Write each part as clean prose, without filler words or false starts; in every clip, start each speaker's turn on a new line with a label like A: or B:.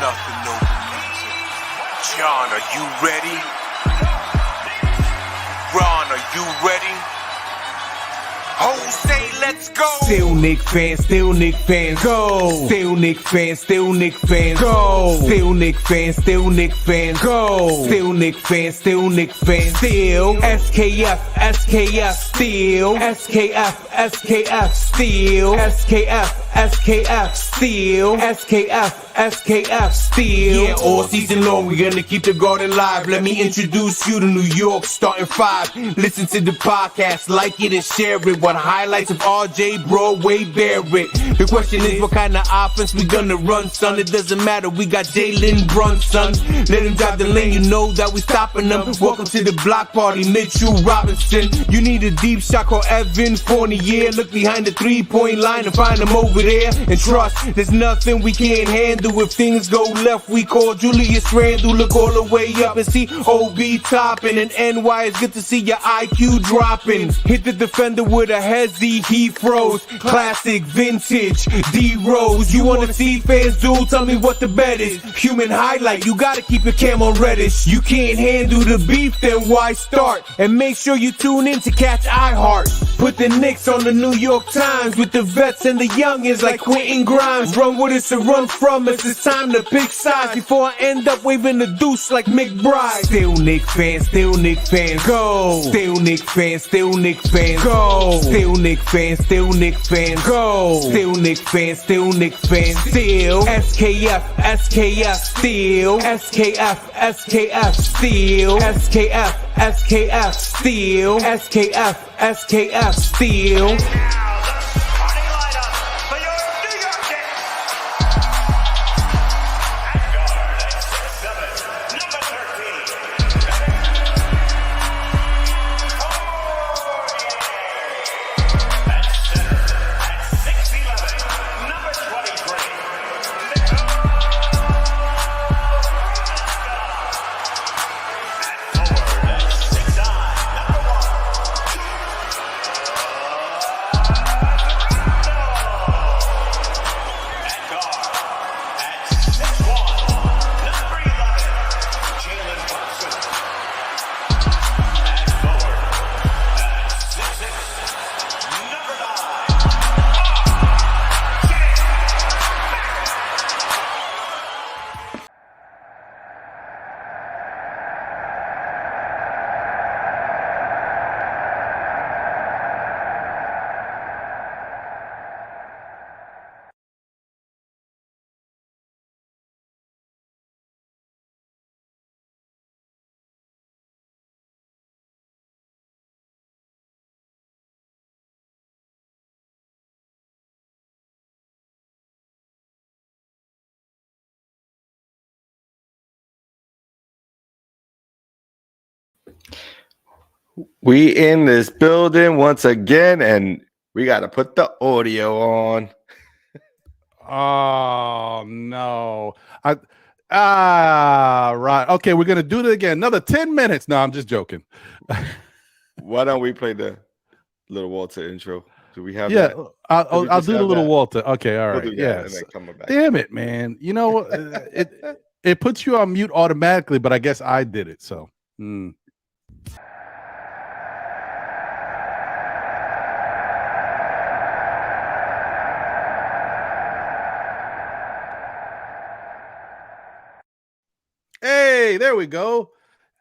A: Nothing over music. John, are you ready? Ron, are you ready? Jose, let's go!
B: Still Knicks fans, still Knicks fans, go! Still Knicks fans, still Knicks fans, go! Still Knicks fans, still Knicks fans, go! Still Knicks fans, still Knicks fans, still SKF, SKF, still SKF, SKF, still SKF, SKF, still SKF, SKF, still. Yeah, all season long we gonna keep the garden live. Let me introduce you to New York, starting 5. Listen to the podcast, like it and share it. What highlights of RJ, Broadway, bear it. The question is, what kind of offense we gonna run, son? It doesn't matter, we got Jalen Brunson. Let him drive the lane, you know that we stopping them. Welcome to the block party, Mitchell Robinson. You need a deep shot, call Evan Fournier. Look behind the 3-point line and find him over there. And trust, there's nothing we can't handle. If things go left, we call Julius Randle. Look all the way up and see OB topping. And NY, it's good to see your IQ dropping. Hit the defender with a hezzy, he froze. Classic, vintage, D-Rose. You wanna see fans do? Tell me what the bet is. Human highlight, you gotta keep your cam on Reddish. You can't handle the beef, then why start? And make sure you tune in to catch iHeart. Put the Knicks on the New York Times with the vets and the youngins like Quentin Grimes. Run with us or run from us. It's time to pick sides before I end up waving the deuce like McBride. Still Knicks fans, still Knicks fans, go! Still Knicks fans, still Knicks fans, go! Still Knicks fans, still Knicks fans, go! Still Knicks fans, still Knicks fans, still SKF, SKF, still SKF, SKF, still SKF, SKF, still SKF, SKF, still.
C: We in this building once again, and we got to put the audio on.
D: Oh, no. Right. Okay, we're going to do it again. Another 10 minutes. No, I'm just joking.
C: Why don't we play the little Walter intro? Do we have
D: yeah,
C: that?
D: I'll do the little Walter. Okay, all right.
C: Yes.
D: Damn it, man. You know, it puts you on mute automatically, but I guess I did it, so. Hey, there we go.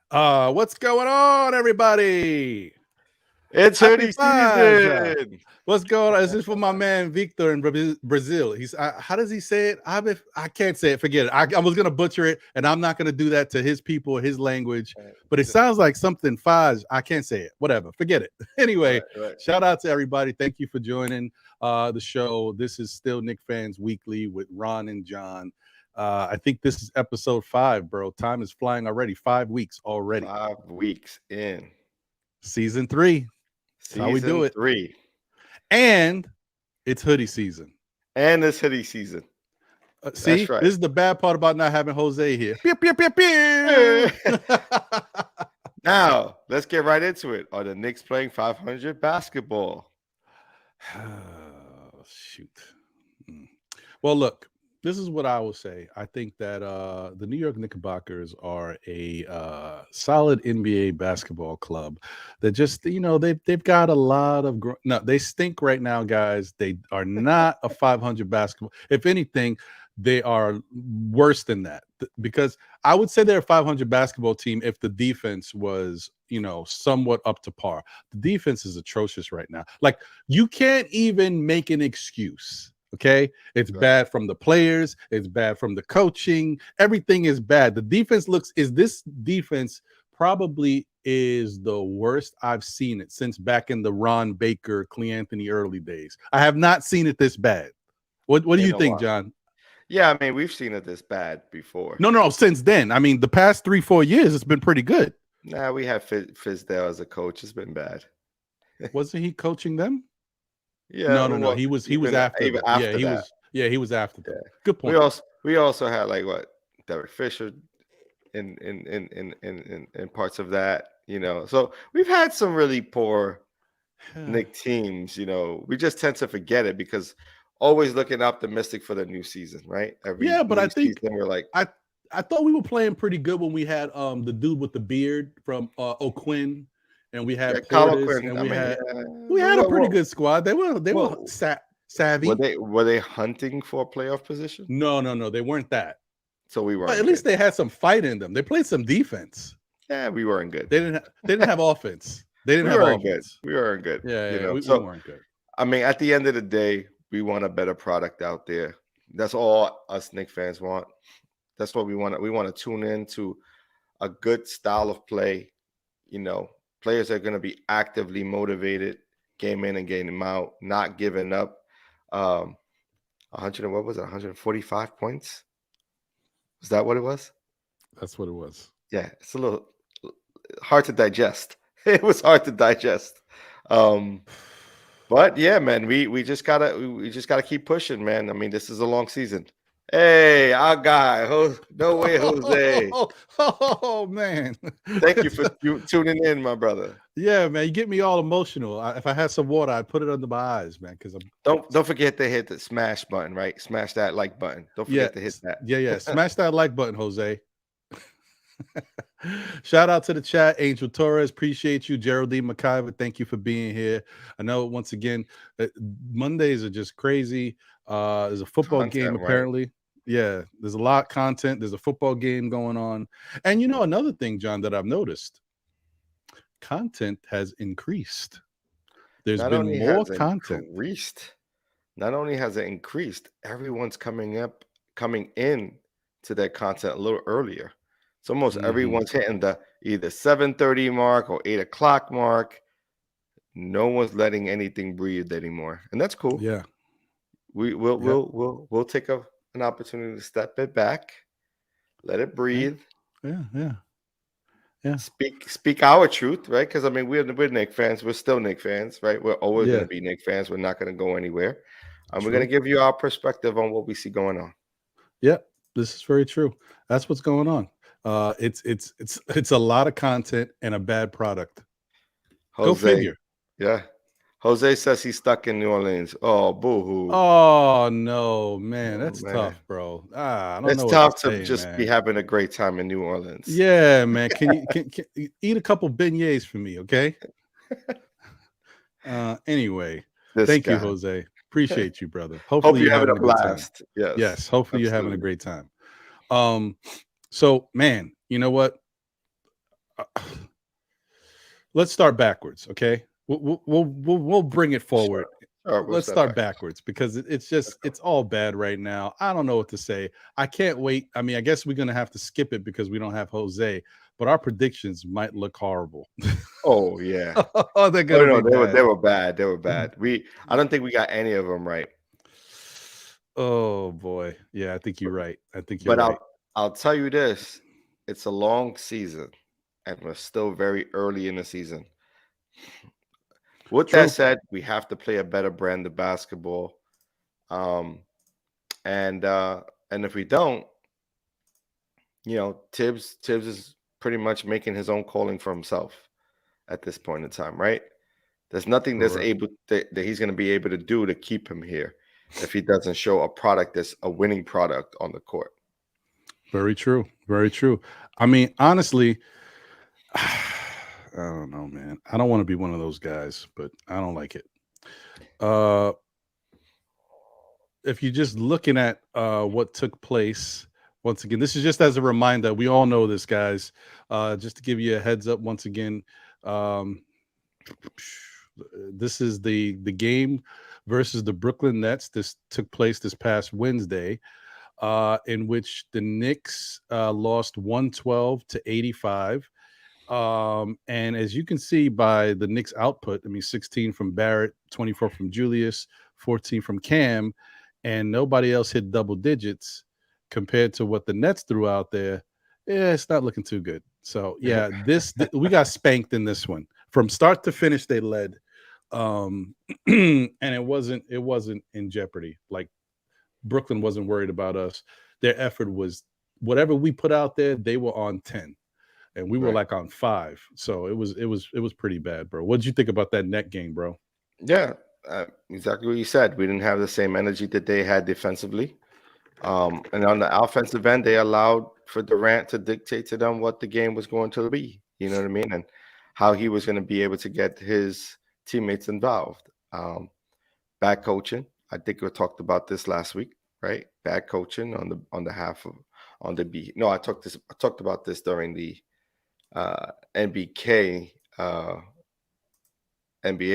D: What's going on, everybody?
C: It's hoodie season.
D: What's going on? This is for my man Victor in Brazil. He's how does he say it? I can't say it. Forget it. I was gonna butcher it, and I'm not gonna do that to his people, his language. But it sounds like something Faj. I can't say it. Whatever. Forget it. Anyway,
C: right.
D: Shout out to everybody. Thank you for joining the show. This is still Knicks Fans Weekly with Ron and John. I think this is episode 5, bro. Time is flying already. 5 weeks already.
C: 5 weeks in.
D: Season 3. That's how we do it.
C: 3.
D: And it's hoodie season.
C: And it's hoodie season.
D: See,
C: right.
D: This is the bad part about not having Jose here. Pew, pew, pew, pew.
C: Now, let's get right into it. Are the Knicks playing 500 basketball?
D: Oh, shoot. Well, look. This is what I will say. I think that the New York Knickerbockers are a solid NBA basketball club that just, they've got a lot of no, they stink right now, guys. They are not a 500 basketball. If anything, they are worse than that, because I would say they're a 500 basketball team if the defense was, somewhat up to par. The defense is atrocious right now. Like, you can't even make an excuse. Okay, it's bad from the players, it's bad from the coaching, everything is bad. The defense this defense probably is the worst I've seen it since back in the Ron Baker, Cle Anthony early days. I have not seen it this bad. What do you think, John?
C: Yeah, I mean, we've seen it this bad before.
D: No, since then. I mean, the past 3-4 years, it's been pretty good.
C: Nah, we have Fizdale as a coach. It's been bad.
D: Wasn't he coaching them?
C: Yeah,
D: no. He was after them. He was after them.
C: Yeah.
D: Good point.
C: We also had Derek Fisher in parts of that, So we've had some really poor Knick teams, We just tend to forget it because always looking optimistic for the new season, right?
D: But I think
C: we're like,
D: I thought we were playing pretty good when we had the dude with the beard from O'Quinn. And we had Portis, and we had a pretty good squad. They were savvy.
C: Were they hunting for a playoff position?
D: No, they weren't that.
C: So we weren't.
D: But at least they had some fight in them. They played some defense.
C: Yeah, we weren't good.
D: They didn't have offense. They didn't have offense.
C: We weren't good.
D: Yeah, we weren't good.
C: I mean, at the end of the day, we want a better product out there. That's all us Knicks fans want. That's what we want. We want to tune in to a good style of play. Players are going to be actively motivated, game in and game out, not giving up. 145 points? Is that what it was?
D: That's what it was.
C: Yeah, it's a little hard to digest. It was hard to digest. But yeah, man, we just gotta keep pushing, man. I mean, this is a long season. Hey, our guy. No way, Jose.
D: Oh, man.
C: Thank you for tuning in, my brother.
D: Yeah, man. You get me all emotional. If I had some water, I'd put it under my eyes, man. Because
C: don't forget to hit the smash button, right? Smash that like button. Don't forget to hit that.
D: Yeah. Smash that like button, Jose. Shout out to the chat. Angel Torres, appreciate you. Geraldine McIver, thank you for being here. I know once again, Mondays are just crazy. There's a football game apparently. Right? Yeah, there's a lot of content. There's a football game going on. And another thing, John, that I've noticed, content has increased. There's been more content.
C: Not only has it increased, everyone's coming in to their content a little earlier. So almost everyone's hitting the either 7:30 mark or 8 o'clock mark. No one's letting anything breathe anymore. And that's cool.
D: Yeah.
C: We'll take an opportunity to step it back, let it breathe.
D: Yeah.
C: Speak our truth, right? Because I mean, we're Knicks fans. We're still Knicks fans, right? We're always going to be Knicks fans. We're not going to go anywhere. We're going to give you our perspective on what we see going on.
D: Yeah, this is very true. That's what's going on. It's a lot of content and a bad product.
C: Jose,
D: go figure.
C: Yeah. Jose says he's stuck in New Orleans. Oh, boo-hoo.
D: Oh, no, man. That's tough, bro. I don't know.
C: It's tough to just be having a great time in New Orleans.
D: Yeah, man. Can you eat a couple beignets for me, okay? Anyway, thank you, Jose. Appreciate you, brother. Hopefully you're having a blast. Yes. Hopefully you're having a great time. So, man, you know what? Let's start backwards, okay? We'll bring it forward. Sure. Let's start backwards because it's all bad right now. I don't know what to say. I can't wait. I mean, I guess we're gonna have to skip it because we don't have Jose, but our predictions might look horrible.
C: Oh yeah.
D: They're gonna be
C: bad. They were bad. They were bad. I don't think we got any of them right.
D: Oh boy. Yeah, I think you're right. But
C: I'll tell you this. It's a long season, and we're still very early in the season. With that said, we have to play a better brand of basketball. And if we don't, Tibbs is pretty much making his own calling for himself at this point in time, right? There's nothing that he's going to be able to do to keep him here. if he doesn't show a product that's a winning product on the court.
D: Very true. Very true. I mean, honestly, I don't know, man. I don't want to be one of those guys, but I don't like it. If you're just looking at what took place, once again, this is just as a reminder. We all know this, guys. Just to give you a heads up once again, this is the game versus the Brooklyn Nets. This took place this past Wednesday, in which the Knicks lost 112-85. And as you can see by the Knicks output, I mean, 16 from Barrett, 24 from Julius, 14 from Cam, and nobody else hit double digits compared to what the Nets threw out there. Yeah, it's not looking too good. So yeah, we got spanked in this one. From start to finish, they led. And it wasn't in jeopardy. Like, Brooklyn wasn't worried about us. Their effort was whatever we put out there, they were on 10. And we were like on 5. So it was pretty bad, bro. What did you think about that net game, bro?
C: Yeah, exactly what you said. We didn't have the same energy that they had defensively. And on the offensive end, they allowed for Durant to dictate to them what the game was going to be. You know what I mean? And how he was going to be able to get his teammates involved. Bad coaching. I think we talked about this last week, right? Bad coaching on the half of on the B. No, I talked about this during the NBA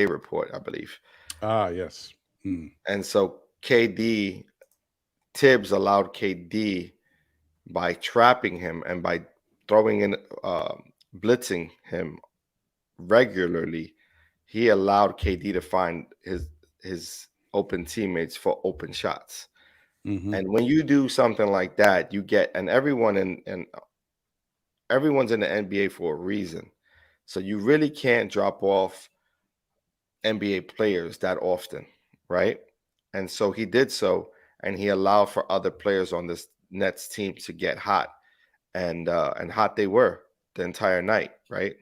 C: report, I believe.
D: Ah, yes.
C: And so Tibbs allowed KD by trapping him and by throwing in blitzing him regularly. He allowed KD to find his open teammates for open shots.
D: Mm-hmm.
C: And when you do something like that, you get, and everyone's in the NBA for a reason. So you really can't drop off NBA players that often, right? And so he did so, and he allowed for other players on this Nets team to get hot, and hot they were the entire night, right?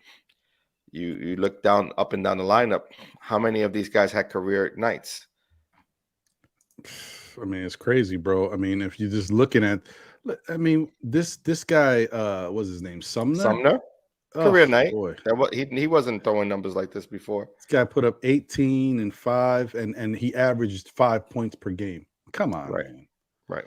C: You look up and down the lineup, how many of these guys had career nights?
D: I mean, it's crazy, bro. I mean, if you're just looking at, I mean, this guy, what's his name? Sumner?
C: Career night.
D: Boy.
C: He wasn't throwing numbers like this before.
D: This guy put up 18 and 5, and he averaged 5 points per game. Come on, man.
C: Right.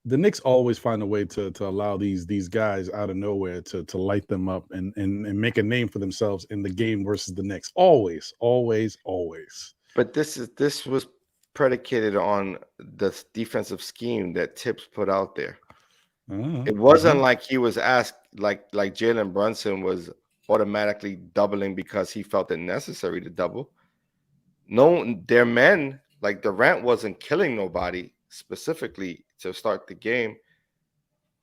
D: The Knicks always find a way to allow these guys out of nowhere to light them up and make a name for themselves in the game versus the Knicks. Always.
C: But this was predicated on the defensive scheme that Tibbs put out there. It wasn't like he was asked, like Jalen Brunson was automatically doubling because he felt it necessary to double. No, their men, like Durant, wasn't killing nobody specifically to start the game.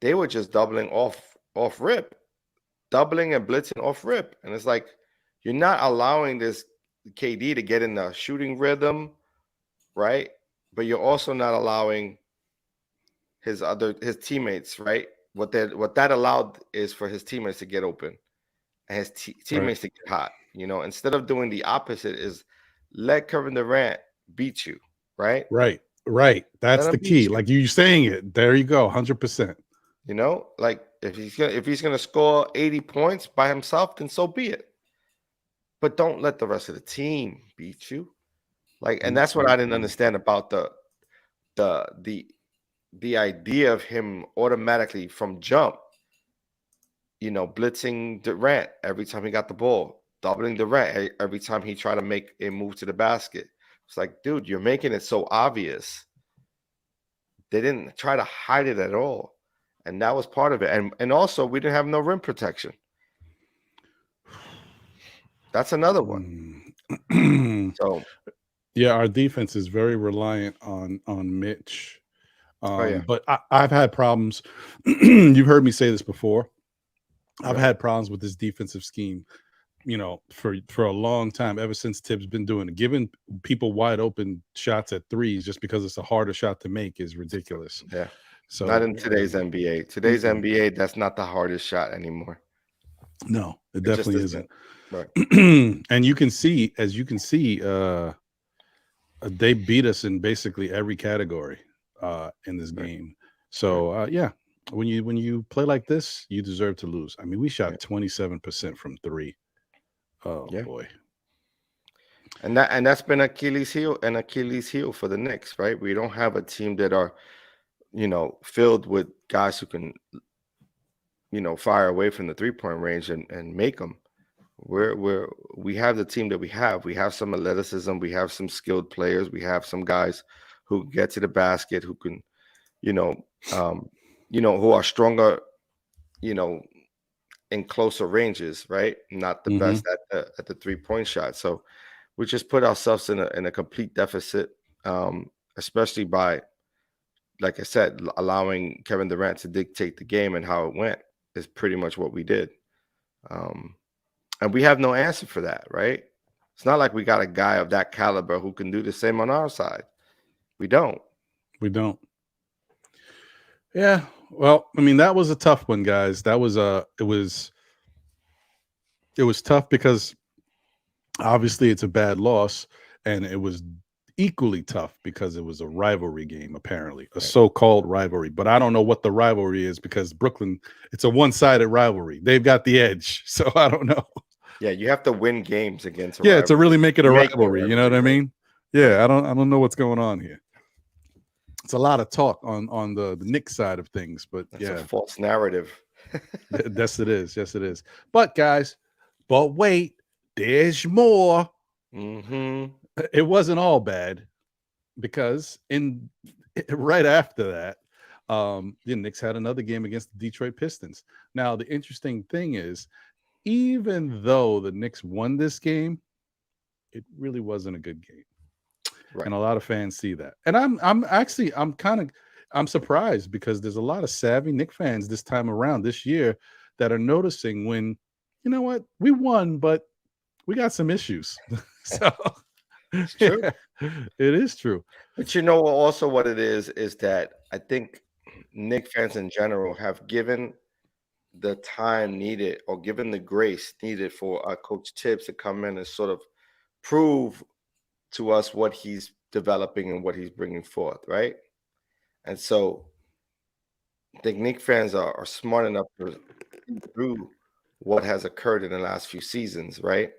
C: They were just doubling off rip, doubling and blitzing off rip. And it's like, you're not allowing this KD to get in the shooting rhythm, right? But you're also not allowing his teammates, right? What that allowed is for his teammates to get open and his teammates to get hot. You know, instead of doing the opposite, is let Kevin Durant beat you, right?
D: Right. That's the key. Like you saying it. There you go. 100%.
C: You know, like if he's gonna score 80 points by himself, then so be it. But don't let the rest of the team beat you. Like, and that's what I didn't understand about the idea of him automatically from jump, you know, blitzing Durant every time he got the ball, doubling Durant every time he tried to make a move to the basket. It's like, dude, you're making it so obvious. They didn't try to hide it at all. And that was part of it. And also, we didn't have no rim protection. That's another one. So,
D: yeah, our defense is very reliant on Mitch.
C: yeah.
D: But I've had problems. You've heard me say this before. I've had problems with this defensive scheme, you know, for a long time, ever since Tibbs been doing it. Giving people wide open shots at threes just because it's a harder shot to make is ridiculous.
C: Yeah.
D: So
C: not in today's NBA. Today's NBA, that's not the hardest shot anymore.
D: No, it definitely isn't.
C: Right.
D: And you can see, They beat us in basically every category in this game. So yeah, when you play like this, you deserve to lose. I mean, we shot 27% from three. Oh boy.
C: And that's been Achilles heel for the Knicks, right? We don't have a team that are, filled with guys who can, fire away from the 3-point range and make them. We have the team that we have. We have some athleticism. We have some skilled players. We have some guys who get to the basket, who can, who are stronger, in closer ranges, right? Not the best at the 3-point shot. So we just put ourselves in a complete deficit, especially by, like I said, allowing Kevin Durant to dictate the game and how it went is pretty much what we did. And we have no answer for that, right? It's not like we got a guy of that caliber who can do the same on our side. We don't.
D: Yeah. Well, I mean, that was a tough one, guys. That was it was tough because obviously it's a bad loss, and it was equally tough because it was a rivalry game, apparently, a so-called rivalry. But I don't know what the rivalry is because Brooklyn, it's a one-sided rivalry. They've got the edge, so I don't know.
C: Yeah, you have to win games against a
D: rivalry to really make it a rivalry. You know what I mean? Yeah, I don't know what's going on here. It's a lot of talk on the Knicks side of things, but
C: that's a false narrative.
D: Yes, it is. Yes, it is. But guys, wait, there's more. It wasn't all bad because right after that, the Knicks had another game against the Detroit Pistons. Now, the interesting thing is, even though the Knicks won this game, it really wasn't a good game. Right. And a lot of fans see that. And I'm surprised because there's a lot of savvy Knicks fans this time around this year that are noticing when, you know what, we won, but we got some issues. So
C: it's true.
D: It is true.
C: But also what it is that I think Knicks fans in general have given the time needed or given the grace needed for Coach Tibbs to come in and sort of prove to us what he's developing and what he's bringing forth, right? And so I think Knicks fans are smart enough to see through what has occurred in the last few seasons, right?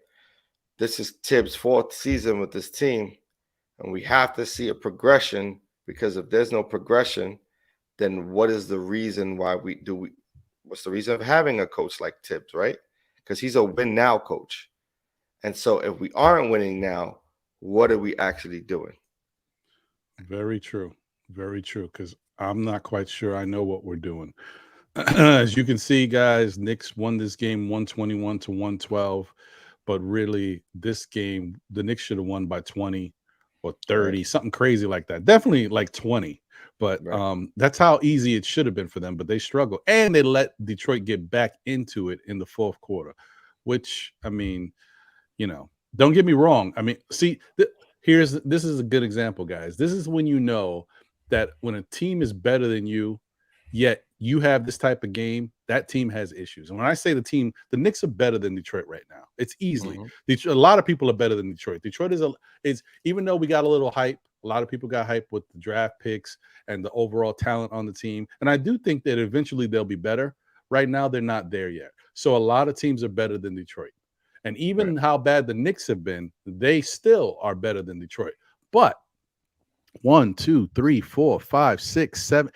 C: This is Tibbs' 4th season with this team, and we have to see a progression, because if there's no progression, then what is the reason why what's the reason of having a coach like Tibbs, right? Because he's a win now coach. And so if we aren't winning now, what are we actually doing?
D: Very true. Very true. Because I'm not quite sure I know what we're doing. As you can see, guys, Knicks won this game 121-112. But really, this game, the Knicks should have won by 20 or 30, something crazy like that. Definitely like 20. But that's how easy it should have been for them. But they struggled. And they let Detroit get back into it in the 4th quarter, which, I mean, don't get me wrong. I mean, see, this is a good example, guys. This is when you know that when a team is better than you, yet you have this type of game, that team has issues. And when I say the Knicks are better than Detroit right now. It's easily. A lot of people are better than Detroit. Detroit is even though we got a little hype, a lot of people got hype with the draft picks and the overall talent on the team. And I do think that eventually they'll be better. Right now, they're not there yet. So a lot of teams are better than Detroit. And even how bad the Knicks have been, they still are better than Detroit. But 1, 2, 3, 4, 5, 6, 7.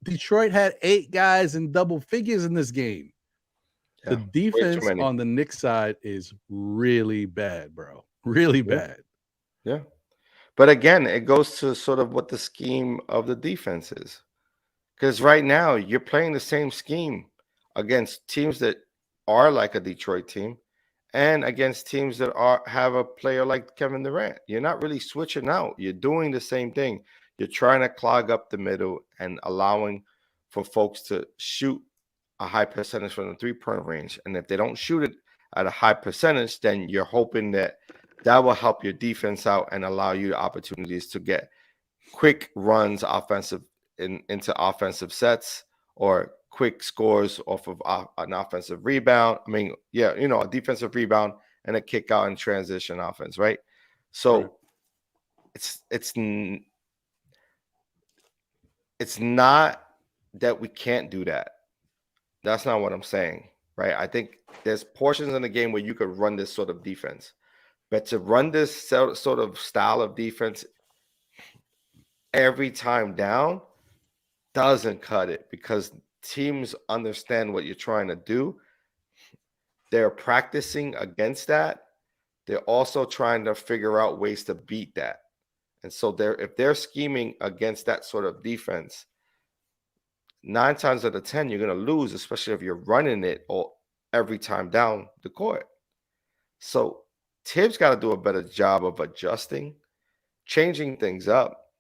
D: Detroit had 8 guys in double figures in this game. Yeah, the defense on the Knicks side is really bad, bro. Really bad.
C: Yeah. But again, it goes to sort of what the scheme of the defense is. Because right now, you're playing the same scheme against teams that are like a Detroit team, and against teams that have a player like Kevin Durant. You're not really switching out. You're doing the same thing. You're trying to clog up the middle and allowing for folks to shoot a high percentage from the 3-point range. And if they don't shoot it at a high percentage, then you're hoping that will help your defense out and allow you opportunities to get quick runs into offensive sets or quick scores off of an offensive rebound. I mean, a defensive rebound and a kick out and transition offense, right? So it's not that we can't do that. That's not what I'm saying, right? I think there's portions in the game where you could run this sort of defense, but to run this sort of style of defense every time down doesn't cut it, because teams understand what you're trying to do. They're practicing against that. They're also trying to figure out ways to beat that. And so if they're scheming against that sort of defense, 9 times out of 10, you're going to lose, especially if you're running it all every time down the court. So Tibbs got to do a better job of adjusting, changing things up,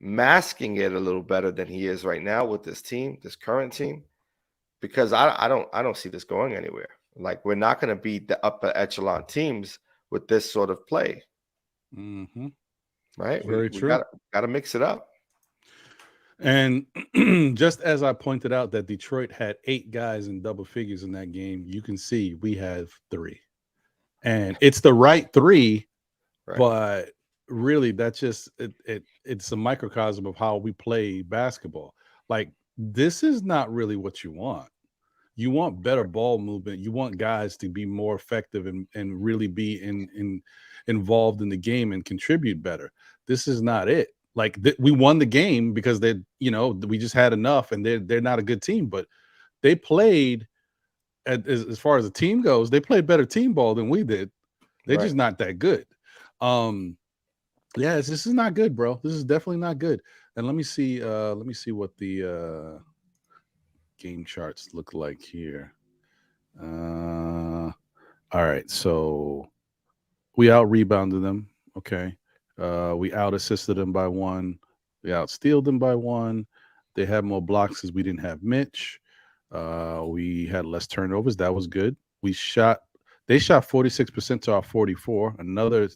C: masking it a little better than he is right now with this team, this current team, because I don't see this going anywhere. Like, we're not going to beat the upper echelon teams with this sort of play.
D: Mm-hmm.
C: Right?
D: Very
C: we
D: true.
C: Got to mix it up.
D: And just as I pointed out that Detroit had 8 guys in double figures in that game, you can see we have 3. And it's the right 3, right, but really that's just it's a microcosm of how we play basketball. Like, this is not really what you want. You want better ball movement. You want guys to be more effective and really be involved in the game and contribute better. This is not it. Like, we won the game because we just had enough, and they're not a good team, but they played as far as the team goes, they played better team ball than we did. They're just not that good. This is not good, bro. This is definitely not good. And let me see what the game charts look like here. All right, so we out rebounded them. Okay. We out assisted them by 1. We out stealed them by 1. They had more blocks because we didn't have Mitch. We had less turnovers. That was good. They shot 46% to our 44. Another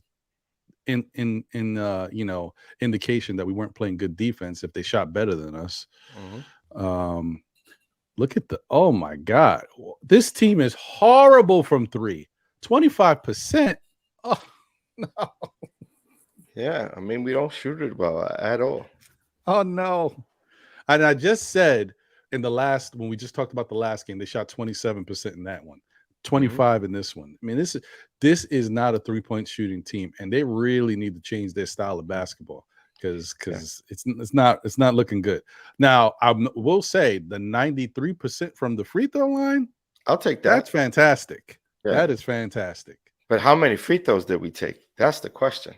D: indication that we weren't playing good defense if they shot better than us. Mm-hmm. Look at oh my God. This team is horrible from 3. 25%. Oh no.
C: Yeah, I mean, we don't shoot it well at all.
D: Oh no. And I just said when we just talked about the last game, they shot 27% in that one, 25 in this one. I mean, this is not a 3-point shooting team, and they really need to change their style of basketball because it's not looking good. Now, I will say the 93% from the free throw line,
C: I'll take that.
D: That's fantastic. Yeah. That is fantastic.
C: But how many free throws did we take? That's the question.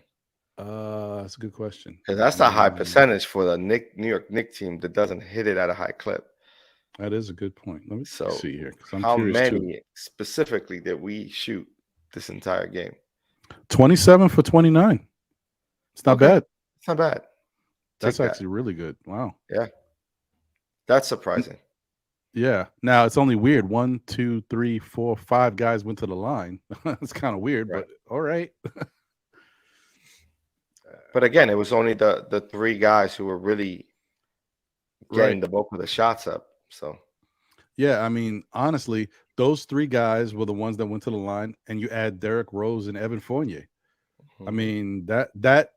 D: That's a good question.
C: Because that's a high percentage for the New York Knicks team that doesn't hit it at a high clip.
D: That is a good point. Let me see here.
C: How many specifically did we shoot this entire game?
D: 27 for 29. It's not bad.
C: It's not bad.
D: That's actually really good. Wow.
C: Yeah. That's surprising.
D: Yeah. Now it's only weird. 1, 2, 3, 4, 5 guys went to the line. It's kind of weird, but all right.
C: But again, it was only the 3 guys who were really getting the bulk of the shots up. So,
D: yeah, I mean, honestly, those 3 guys were the ones that went to the line, and you add Derrick Rose and Evan Fournier. Mm-hmm. I mean, that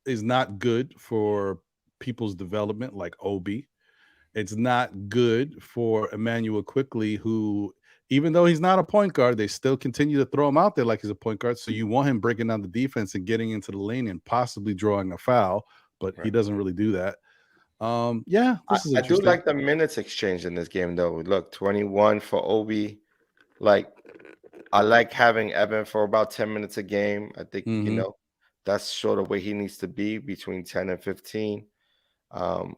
D: is not good for people's development, like Obi. It's not good for Emmanuel Quickly, who, even though he's not a point guard, they still continue to throw him out there like he's a point guard. So you want him breaking down the defense and getting into the lane and possibly drawing a foul, but he doesn't really do that. This is
C: I do like the minutes exchange in this game, though. Look, 21 for Obi. Like, I like having Evan for about 10 minutes a game. I think, that's sort of where he needs to be, between 10 and 15.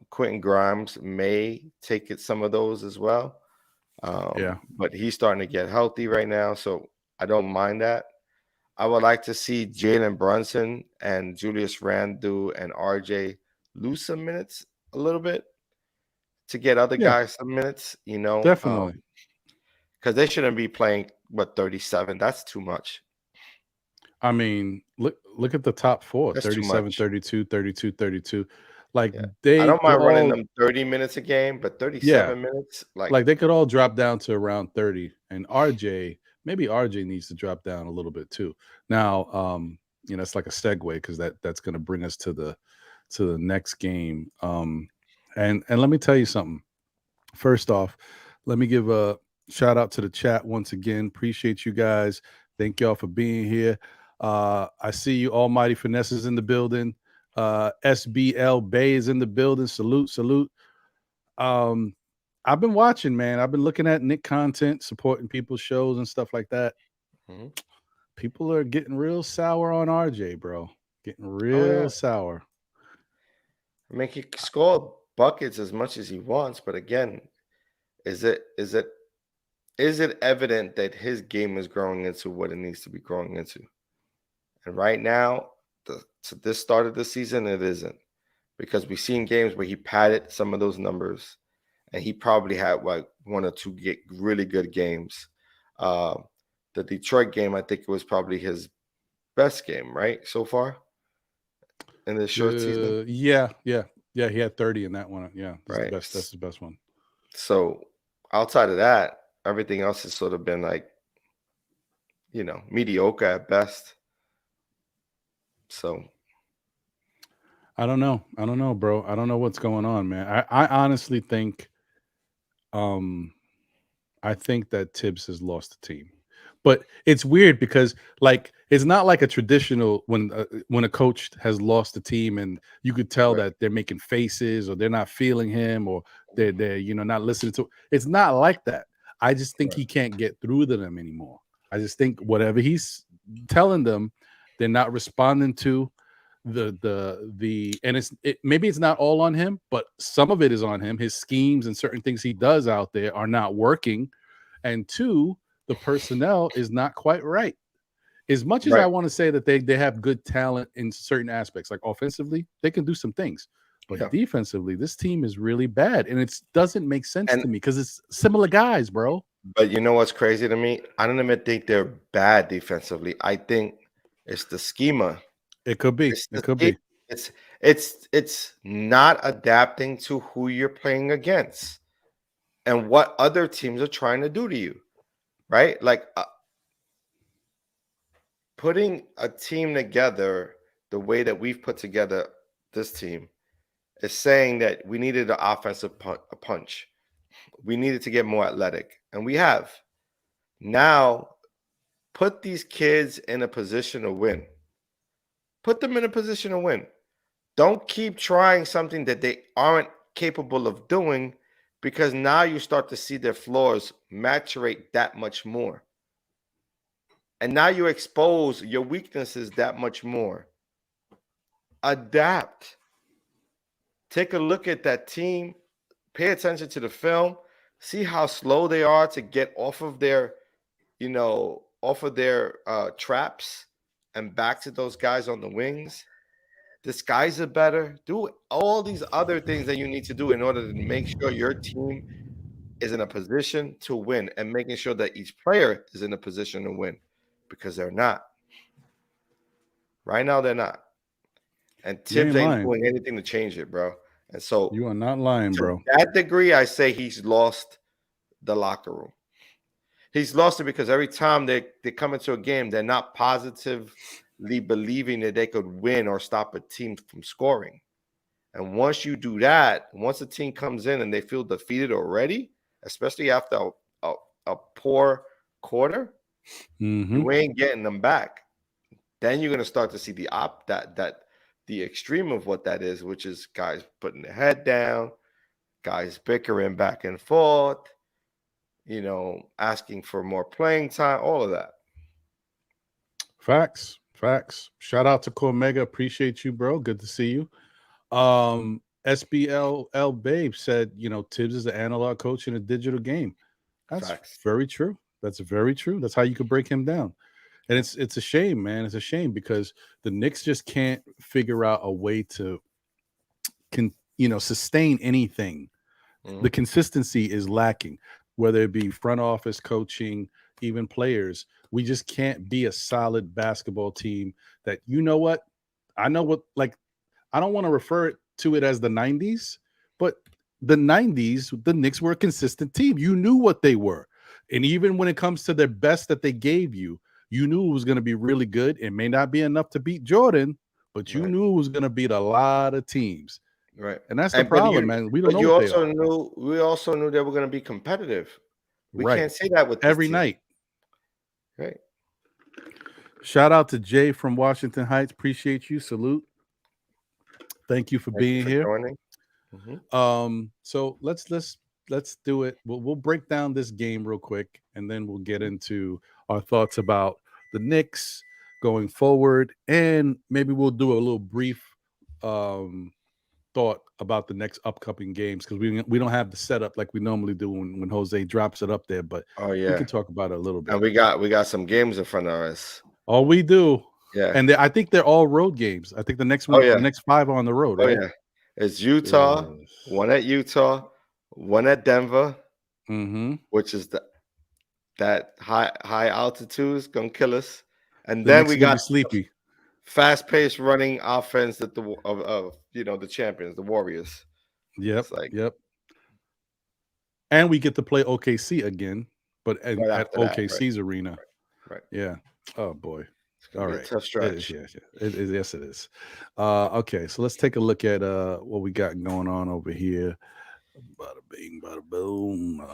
C: Quentin Grimes may take some of those as well. But he's starting to get healthy right now, so I don't mind that. I would like to see Jalen Brunson and Julius Randle and RJ lose some minutes a little bit to get other guys some minutes,
D: Definitely.
C: Because they shouldn't be playing 37. That's too much.
D: I mean, look at the top 4. That's 37, 32, 32, 32. Like, I
C: don't mind running them 30 minutes a game, but 37 minutes,
D: like they could all drop down to around 30. And maybe RJ needs to drop down a little bit too. Now, it's like a segue because that's going to bring us to the next game. And let me tell you something. First off, let me give a shout out to the chat once again. Appreciate you guys. Thank y'all for being here. I see you, Almighty Finesse is in the building. SBL Bay is in the building. Salute. I've been watching, man. I've been looking at Nick content, supporting people's shows and stuff like that. Mm-hmm. People are getting real sour on RJ, bro. Getting real sour.
C: I mean, he can score buckets as much as he wants, but again, is it evident that his game is growing into what it needs to be growing into? And right now, to this start of the season, it isn't, because we've seen games where he padded some of those numbers, and he probably had like one or two really good games. The Detroit game, I think it was probably his best game, right, so far in this short season.
D: Yeah. He had 30 in that one. Yeah,
C: right.
D: That's the best one.
C: So outside of that, everything else has sort of been like, mediocre at best. So
D: I don't know, bro. I don't know what's going on, man. I honestly think, I think that Tibbs has lost the team. But it's weird because, like, it's not like a traditional when a coach has lost the team and you could tell that they're making faces or they're not feeling him or they're not listening to. It's not like that. I just think he can't get through to them anymore. I just think whatever he's telling them, they're not responding to. And maybe it's not all on him, but some of it is on him. His schemes and certain things he does out there are not working, and two, the personnel is not quite right. As much as I want to say that they have good talent in certain aspects, like offensively, they can do some things, but defensively, this team is really bad, and it doesn't make sense to me because it's similar guys, bro.
C: But you know what's crazy to me? I don't even think they're bad defensively. I think it's the schema.
D: It could be.
C: It's not adapting to who you're playing against and what other teams are trying to do to you, right? Like putting a team together the way that we've put together this team is saying that we needed an offensive punch. We needed to get more athletic, and we have. Now, put these kids in a position to win. Put them in a position to win. Don't keep trying something that they aren't capable of doing, because now you start to see their flaws maturate that much more. And now you expose your weaknesses that much more. Adapt. Take a look at that team. Pay attention to the film. See how slow they are to get off of their, traps and back to those guys on the wings. Disguise it better. Do all these other things that you need to do in order to make sure your team is in a position to win, and making sure that each player is in a position to win, because they're not. Right now, they're not. And Tibbs ain't doing anything to change it, bro. And so
D: you are not lying, bro.
C: To that degree, I say he's lost the locker room. He's lost it because every time they come into a game, they're not positively believing that they could win or stop a team from scoring. And once you do that, once a team comes in and they feel defeated already, especially after a poor quarter, you ain't getting them back. Then you're gonna start to see the extreme of what that is, which is guys putting their head down, guys bickering back and forth, asking for more playing time, all of that.
D: Facts. Shout out to Cormega. Appreciate you, bro. Good to see you. SBL Babe said, Tibbs is an analog coach in a digital game. That's very true. That's very true. That's how you could break him down. And it's a shame, man. It's a shame because the Knicks just can't figure out a way to sustain anything. The consistency is lacking, whether it be front office coaching, even players. We just can't be a solid basketball team that, I don't want to refer to it as the 90s, but the 90s, the Knicks were a consistent team. You knew what they were. And even when it comes to their best that they gave you, You knew it was going to be really good. It may not be enough to beat Jordan, but you knew it was going to beat a lot of teams.
C: Right.
D: And that's the problem, man. We don't know what they are.
C: We also knew they were going to be competitive. We
D: Right.
C: can't say that with
D: every
C: this team.
D: night.
C: Right.
D: Shout out to Jay from Washington Heights. Appreciate you. Salute. Thank you for being here. So let's do it. We'll break down this game real quick, and then we'll get into our thoughts about the Knicks going forward, and maybe we'll do a little brief thought about the next upcoming games, because we don't have the setup like we normally do when Jose drops it up there. But we can talk about it a little bit.
C: And we got some games in front of us.
D: Oh, we do.
C: Yeah.
D: And I think they're all road games. I think the next one, the next 5 are on the road, right?
C: Oh, yeah. It's Utah, one at Utah, one at Denver, which is that high altitude is gonna kill us. And then we got
D: sleepy,
C: fast-paced running offense of the champions, the Warriors.
D: Yep. Yep. And we get to play OKC again, but at OKC's arena.
C: Right.
D: Yeah. Oh boy. All right.
C: Tough stretch.
D: Yes, it is. Okay, so let's take a look at what we got going on over here. Bada bing, bada boom.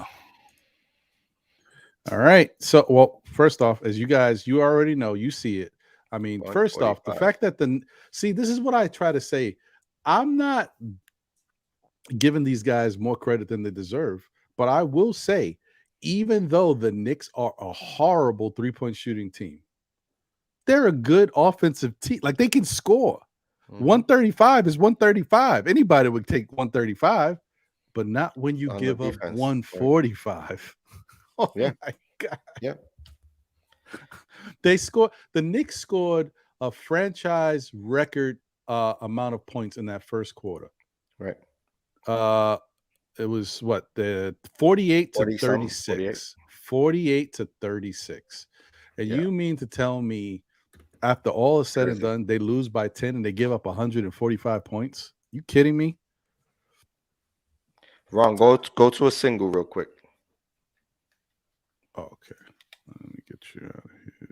D: All right. So, well, first off, as you already know, you see it. I mean, first off, the fact that this is what I try to say. I'm not giving these guys more credit than they deserve, but I will say, even though the Knicks are a horrible 3-point shooting team, they're a good offensive team. Like, they can score. 135 is 135. Anybody would take 135, but not when you give up 145. Oh my God.
C: Yeah.
D: The Knicks scored a franchise record amount of points in that first quarter.
C: Right.
D: It was the 48 to 36. 48 to 36. And you mean to tell me, after all is said and done, they lose by 10 and they give up 145 points? You kidding me?
C: Ron, go to a single real quick.
D: Okay. Let me get you out of here.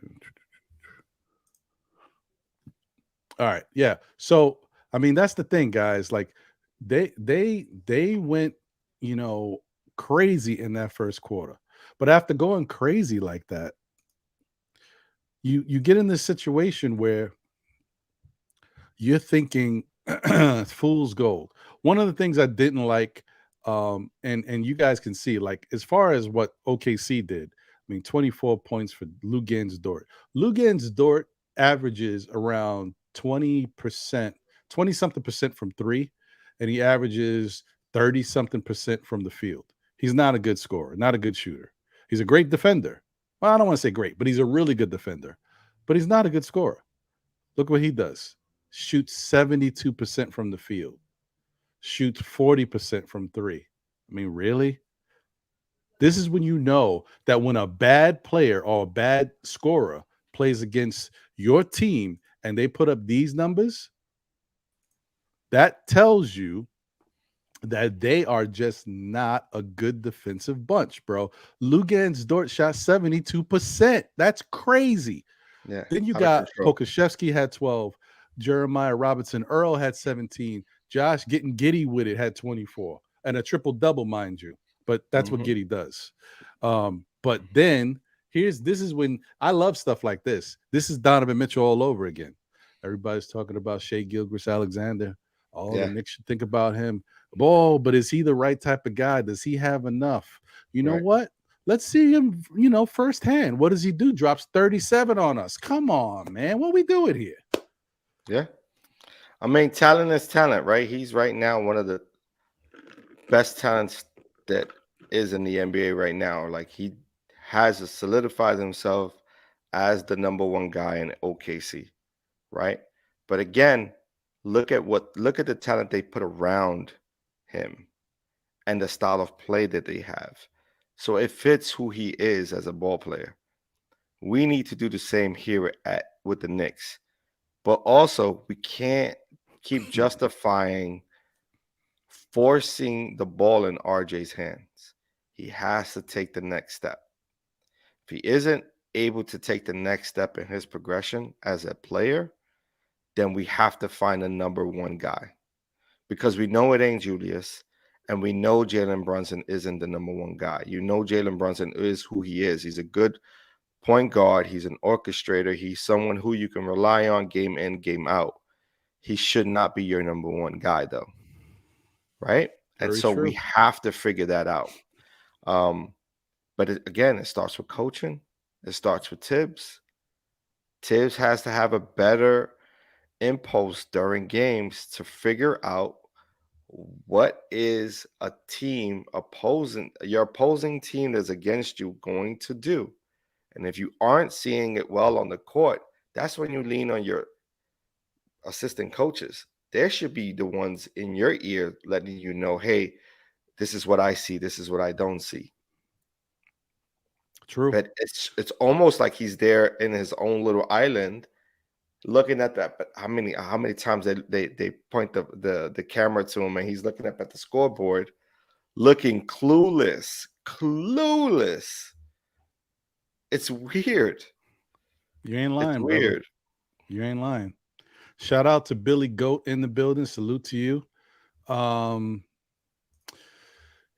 D: All right. Yeah. So, I mean, that's the thing, guys. Like, they went, crazy in that first quarter. But after going crazy like that, you get in this situation where you're thinking fool's gold. One of the things I didn't like, and you guys can see, like, as far as what OKC did, I mean, 24 points for Dort. Dort averages around 20%, 20-something percent from 3, and he averages 30-something percent from the field. He's not a good scorer, not a good shooter. He's a great defender. Well, I don't want to say great, but he's a really good defender. But he's not a good scorer. Look what he does. Shoots 72% from the field. Shoots 40% from 3. I mean, really? This is when you know that when a bad player or a bad scorer plays against your team and they put up these numbers, that tells you that they are just not a good defensive bunch, bro. Dort shot 72%. That's crazy.
C: Yeah.
D: Then you got Pokusevski had 12. Jeremiah Robinson Earl had 17. Josh getting giddy with it had 24. And a triple-double, mind you. But that's what Giddy does. But then this is when I love stuff like this. This is Donovan Mitchell all over again. Everybody's talking about Shai Gilgeous-Alexander. The Knicks should think about him. Oh, but is he the right type of guy? Does he have enough? You know what? Let's see him, firsthand. What does he do? Drops 37 on us. Come on, man. What we doing here?
C: Yeah. I mean, talent is talent, right? He's right now one of the best talents that is in the NBA right now. Like, he has solidified himself as the number one guy in OKC, right? But again, look at the talent they put around him and the style of play that they have. So it fits who he is as a ball player. We need to do the same here with the Knicks. But also, we can't keep justifying forcing the ball in RJ's hands. He has to take the next step. If he isn't able to take the next step in his progression as a player, then we have to find a number one guy, because we know it ain't Julius, and we know Jalen Brunson isn't the number one guy. You know Jalen Brunson is who he is. He's a good point guard. He's an orchestrator. He's someone who you can rely on game in, game out. He should not be your number one guy, though. Right? And
D: Very
C: so
D: true.
C: we have to figure that out. But again, it starts with coaching. It starts with Tibbs. Tibbs has to have a better impulse during games to figure out what is your opposing team that's against you going to do. And if you aren't seeing it well on the court, that's when you lean on your assistant coaches. They should be the ones in your ear letting you know, hey, this is what I see. This is what I don't see.
D: True.
C: But it's almost like he's there in his own little island looking at that. But how many times they point the camera to him and he's looking up at the scoreboard, looking clueless. It's weird.
D: You ain't lying,
C: It's
D: brother.
C: weird.
D: You ain't lying. Shout out to Billy Goat in the building. Salute to you.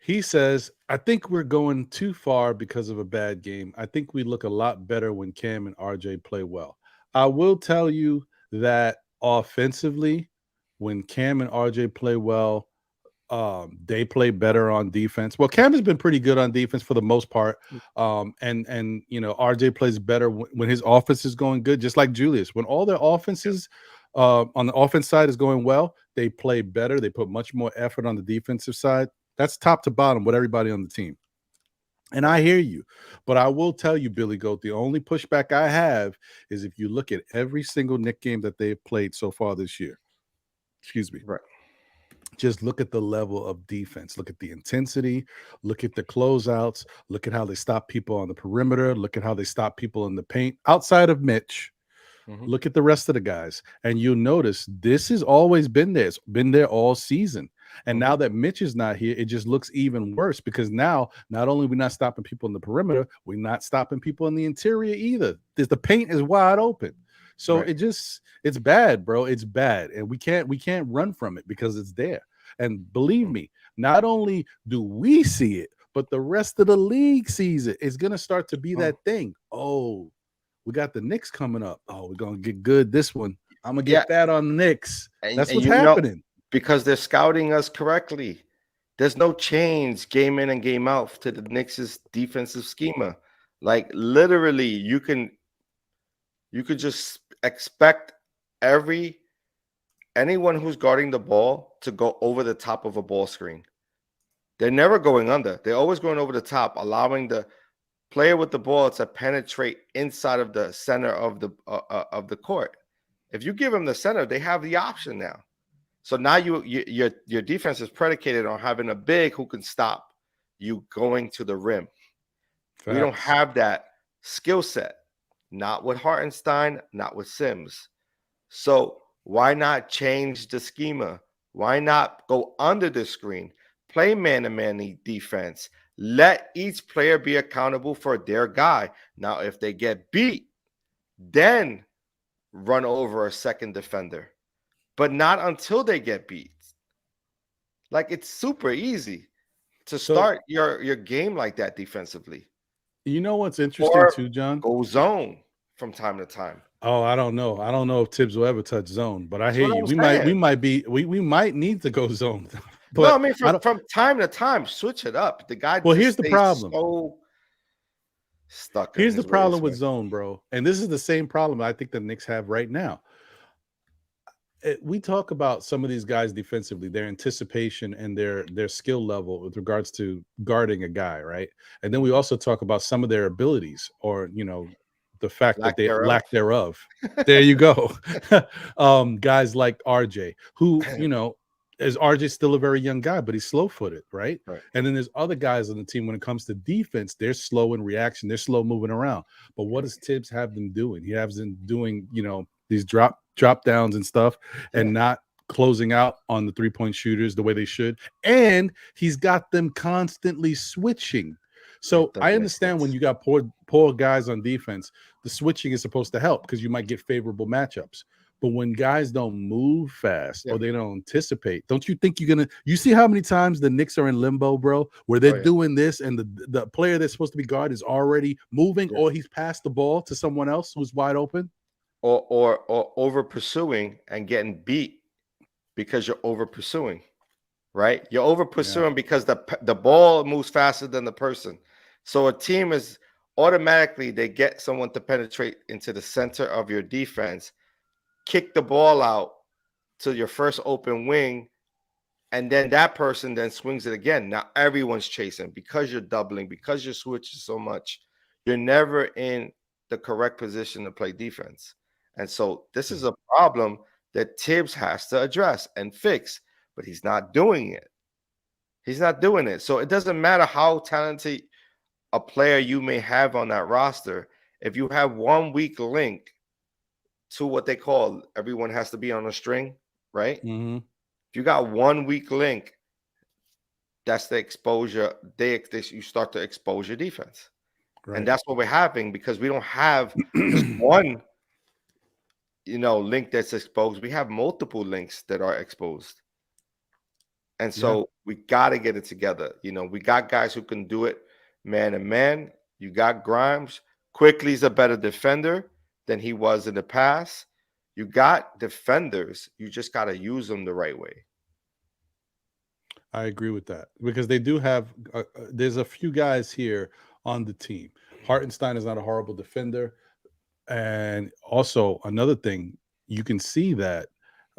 D: He says, I think we're going too far because of a bad game. I think we look a lot better when Cam and RJ play well. I will tell you that offensively, when Cam and RJ play well, they play better on defense. Well, Cam has been pretty good on defense for the most part. And you know, RJ plays better when his offense is going good, just like Julius. When all their offenses on the offense side is going well, they play better. They put much more effort on the defensive side. That's top to bottom with everybody on the team. And I hear you, but I will tell you, Billy Goat, the only pushback I have is if you look at every single Knicks game that they've played so far this year. Excuse me.
C: Right.
D: Just look at the level of defense. Look at the intensity. Look at the closeouts. Look at how they stop people on the perimeter. Look at how they stop people in the paint. Outside of Mitch, look at the rest of the guys. And you'll notice this has always been there. It's been there all season. And now that Mitch is not here, it just looks even worse because now not only are we not stopping people in the perimeter, we're not stopping people in the interior either. The paint is wide open. So it's bad, bro. It's bad. And we can't run from it because it's there. And believe me, not only do we see it, but the rest of the league sees it. It's going to start to be that thing. Oh, we got the Knicks coming up. Oh, we're going to get good this one. I'm going to get that on the Knicks. That's what's happening.
C: Because they're scouting us correctly. There's no change game in and game out to the Knicks' defensive schema. Like literally, you could just expect anyone who's guarding the ball to go over the top of a ball screen. They're never going under. They're always going over the top, allowing the player with the ball to penetrate inside of the center of the court. If you give them the center, they have the option now. So now your defense is predicated on having a big who can stop you going to the rim.
D: Facts.
C: We don't have that skill set. Not with Hartenstein, not with Sims. So why not change the schema? Why not go under the screen? Play man-to-man defense. Let each player be accountable for their guy. Now, if they get beat, then run over a second defender. But not until they get beat. Like, it's super easy to start your game like that defensively.
D: You know what's interesting too, John?
C: Go zone from time to time.
D: Oh, I don't know. I don't know if Tibbs will ever touch zone, but I hear you. We might need to go zone. But
C: no, I mean from time to time, switch it up. The guy.
D: Well, here's the problem.
C: So stuck.
D: Here's the problem with zone, bro. And this is the same problem I think the Knicks have right now. We talk about some of these guys defensively, their anticipation and their skill level with regards to guarding a guy, right? And then we also talk about some of their abilities, or the fact that they lack thereof. There you go. Guys like RJ, who is RJ still a very young guy, but he's slow-footed, right? And then there's other guys on the team when it comes to defense, they're slow in reaction, they're slow moving around. But what does Tibbs have them doing? He has them doing, these drop downs and stuff, and not closing out on the three-point shooters the way they should. And he's got them constantly switching. So
C: That
D: I
C: makes
D: understand when
C: sense.
D: you got poor guys on defense, the switching is supposed to help because you might get favorable matchups. But when guys don't move fast or they don't anticipate, don't you think you see how many times the Knicks are in limbo, bro, where they're doing this and the player that's supposed to be guard is already moving or he's passed the ball to someone else who's wide open?
C: Or over pursuing and getting beat because you're over pursuing, right? You're over pursuing because the ball moves faster than the person. So a team is automatically, they get someone to penetrate into the center of your defense, kick the ball out to your first open wing, and then that person then swings it again. Now everyone's chasing because you're doubling, because you're switching so much. You're never in the correct position to play defense. And so this is a problem that Tibbs has to address and fix, but he's not doing it. He's not doing it. So it doesn't matter how talented a player you may have on that roster. If you have one weak link to what they call everyone has to be on a string, right?
D: Mm-hmm.
C: If you got one weak link, that's the exposure. You start to expose your defense. Right. And that's what we're having because we don't have just one, link that's exposed. We have multiple links that are exposed. And so we got to get it together. We got guys who can do it man to man. You got Grimes. Quickly's a better defender than he was in the past. You got defenders. You just got to use them the right way.
D: I agree with that because they do have there's a few guys here on the team. Hartenstein is not a horrible defender. And also another thing, you can see that,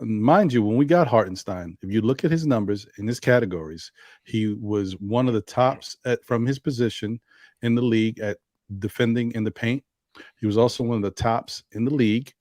D: mind you, when we got Hartenstein, if you look at his numbers in his categories, he was one of the tops from his position in the league at defending in the paint. He was also one of the tops in the league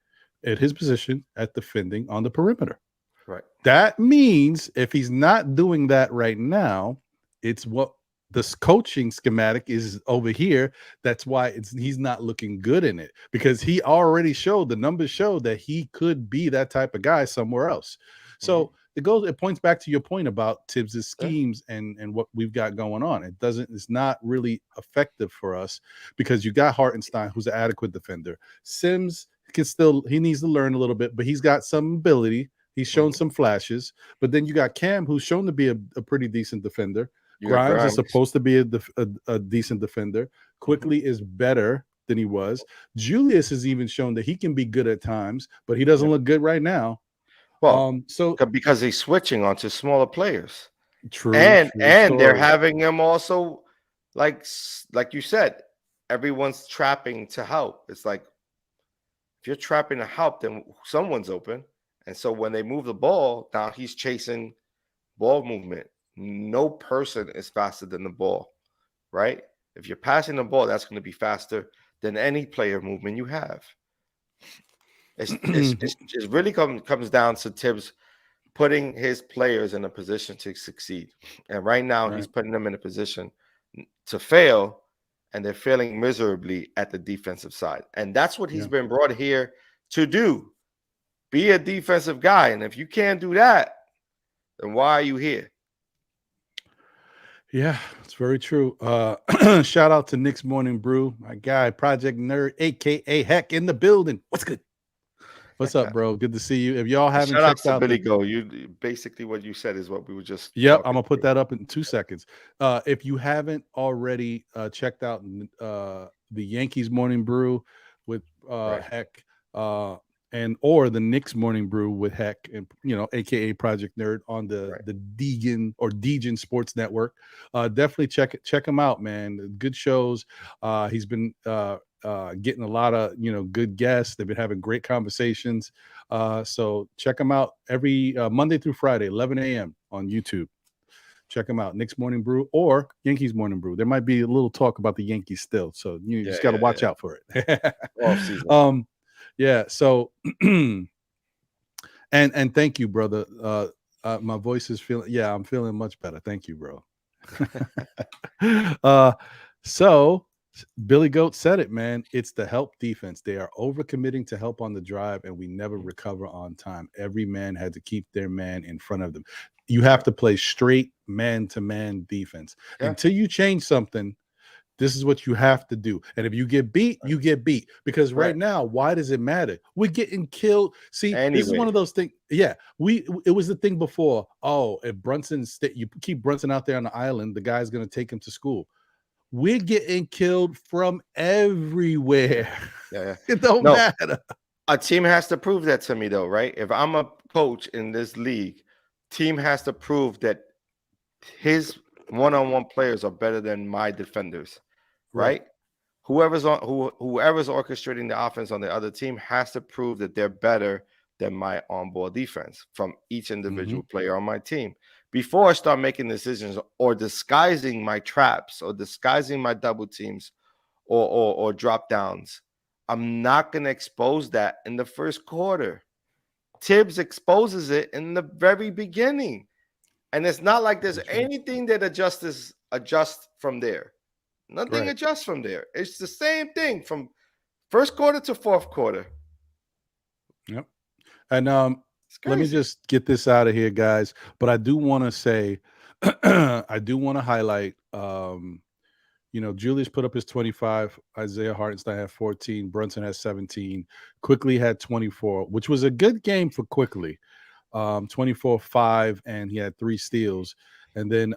D: at his position at defending on the perimeter.
C: Right.
D: That means if he's not doing that right now, it's what this coaching schematic is over here. That's why he's not looking good in it because he already showed, the numbers show that he could be that type of guy somewhere else. So it points back to your point about Tibbs' schemes and what we've got going on. It's not really effective for us because you got Hartenstein, who's an adequate defender. Sims he needs to learn a little bit, but he's got some ability. He's shown some flashes, but then you got Cam, who's shown to be a pretty decent defender. Grimes is supposed to be a decent defender. Quickly is better than he was. Julius has even shown that he can be good at times, but he doesn't look good right now.
C: Well, because he's switching onto smaller players.
D: True.
C: And they're having him also, like you said, everyone's trapping to help. It's like if you're trapping to help, then someone's open. And so when they move the ball, now he's chasing ball movement. No person is faster than the ball, right? If you're passing the ball, that's going to be faster than any player movement you have. It really comes down to Tibbs putting his players in a position to succeed. And right now he's putting them in a position to fail, and they're failing miserably at the defensive side. And that's what he's been brought here to do. Be a defensive guy. And if you can't do that, then why are you here?
D: Yeah, it's very true. Shout out to Knicks Morning Brew, my guy, Project Nerd, aka Heck, in the building. What's good? What's up, bro? Good to see you. If y'all haven't checked out
C: Billy Go, you basically what you said is what we were just.
D: Yep, I'm gonna put that up in 2 seconds. If you haven't already checked out the Yankees Morning Brew with Heck, or the Knicks Morning Brew with Heck, and aka Project Nerd on the Deegan Sports Network. Definitely check him out, man. Good shows. He's been getting a lot of good guests. They've been having great conversations. So check him out every Monday through Friday, 11 a.m. on YouTube. Check them out, Knicks Morning Brew or Yankees Morning Brew. There might be a little talk about the Yankees still, so you just got to watch out for it.
C: Off season.
D: Yeah. So, and thank you, brother. My voice is feeling. Yeah, I'm feeling much better. Thank you, bro. So Billy Goat said it, man. It's the help defense. They are overcommitting to help on the drive, and we never recover on time. Every man had to keep their man in front of them. You have to play straight man-to-man defense. Until you change something, This is what you have to do. And if you get beat, you get beat. Because right
C: Right.
D: now, why does it matter? We're getting killed. See, this is
C: Anyway.
D: one of those things. Yeah, it was the thing before. Oh, if you keep Brunson out there on the island, the guy's gonna take him to school. We're getting killed from everywhere.
C: Yeah.
D: It don't
C: No.
D: matter.
C: A team has to prove that to me, though, right? If I'm a coach in this league, team has to prove that his one-on-one players are better than my defenders, right? Whoever's orchestrating the offense on the other team has to prove that they're better than my on-ball defense from each individual player on my team. Before I start making decisions or disguising my traps or disguising my double teams or drop downs, I'm not going to expose that in the first quarter. Tibbs exposes it in the very beginning. And it's not like there's anything that adjusts from there. Nothing adjusts from there. It's the same thing from first quarter to fourth quarter.
D: Yep. And let me just get this out of here, guys. But I do want to say, I do want to highlight, Julius put up his 25. Isaiah Hartenstein had 14. Brunson had 17. Quickly had 24, which was a good game for Quickly. 24-5, and he had 3 steals. And then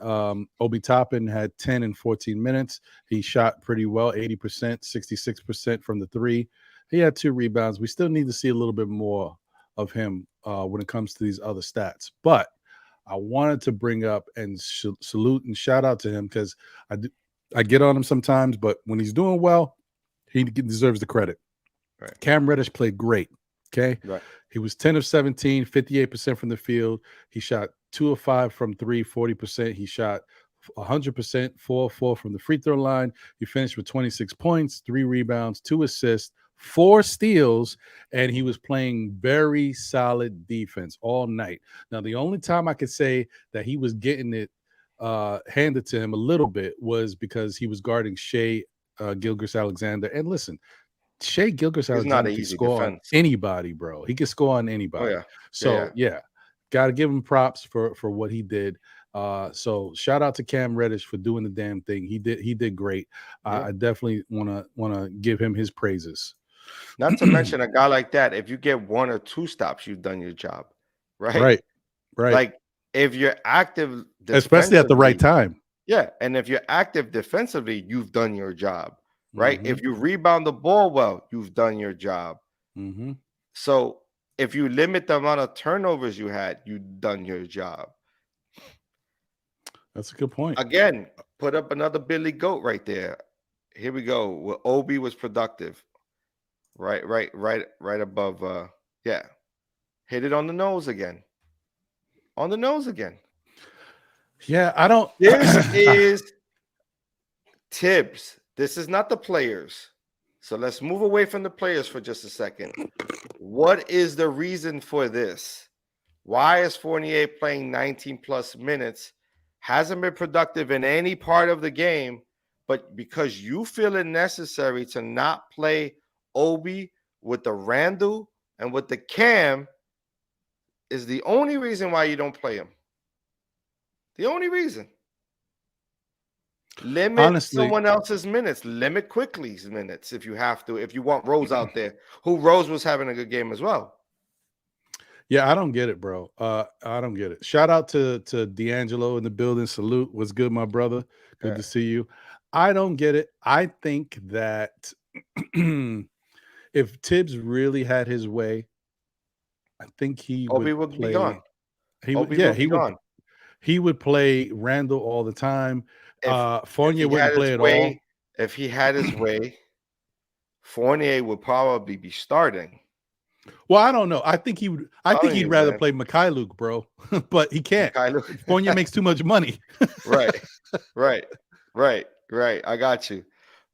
D: Obi Toppin had 10 in 14 minutes. He shot pretty well, 80%, 66% from the 3. He had 2 rebounds. We still need to see a little bit more of him when it comes to these other stats. But I wanted to bring up and salute and shout out to him because I get on him sometimes, but when he's doing well, he deserves the credit.
C: Right.
D: Cam Reddish played great. Okay.
C: Right.
D: He was 10 of 17, 58% from the field. He shot 2 of 5 from 3, 40%. He shot 100%, 4 of 4 from the free throw line. He finished with 26 points, 3 rebounds, 2 assists, 4 steals, and he was playing very solid defense all night. Now, the only time I could say that he was getting it handed to him a little bit was because he was guarding Shea Gilgeous-Alexander. And listen, Shea Gilgeous-Alexander can score on anybody, bro. He can score on anybody.
C: Oh, yeah.
D: So, yeah. Got to give him props for what he did. So shout out to Cam Reddish for doing the damn thing. He did great. Yeah. I definitely want to give him his praises.
C: Not to mention a guy like that, if you get 1 or 2 stops, you've done your job. Right. Like if you're active,
D: especially at the right time.
C: Yeah. And if you're active defensively, you've done your job. Right. If you rebound the ball well, you've done your job. So if you limit the amount of turnovers you had, you've done your job.
D: That's a good point.
C: Again, put up another Billy Goat right there. Here we go. Well, Obi was productive. Right above. Hit it on the nose again.
D: Yeah, I don't.
C: This is Tibbs. This is not the players. So let's move away from the players for just a second. What is the reason for this? Why is Fournier playing 19 plus minutes? Hasn't been productive in any part of the game, but because you feel it necessary to not play Obi with the Randall and with the Cam is the only reason why you don't play him. The only reason. Limit someone else's minutes. Limit Quickly's minutes if you have to. If you want Rose out there, who Rose was having a good game as well.
D: Yeah, I don't get it, bro. I don't get it. Shout out to D'Angelo in the building. Salute. What's good, my brother? Good to see you. I don't get it. I think that if Tibbs really had his way, I think he would play.
C: Be gone.
D: He would. He would play Randall all the time. Fournier wouldn't play at all.
C: If he had his way, Fournier would probably be starting.
D: Well, I don't know. I think he would. I think he'd rather play Mikhailuk, bro. But he can't. Fournier makes too much money.
C: Right. I got you.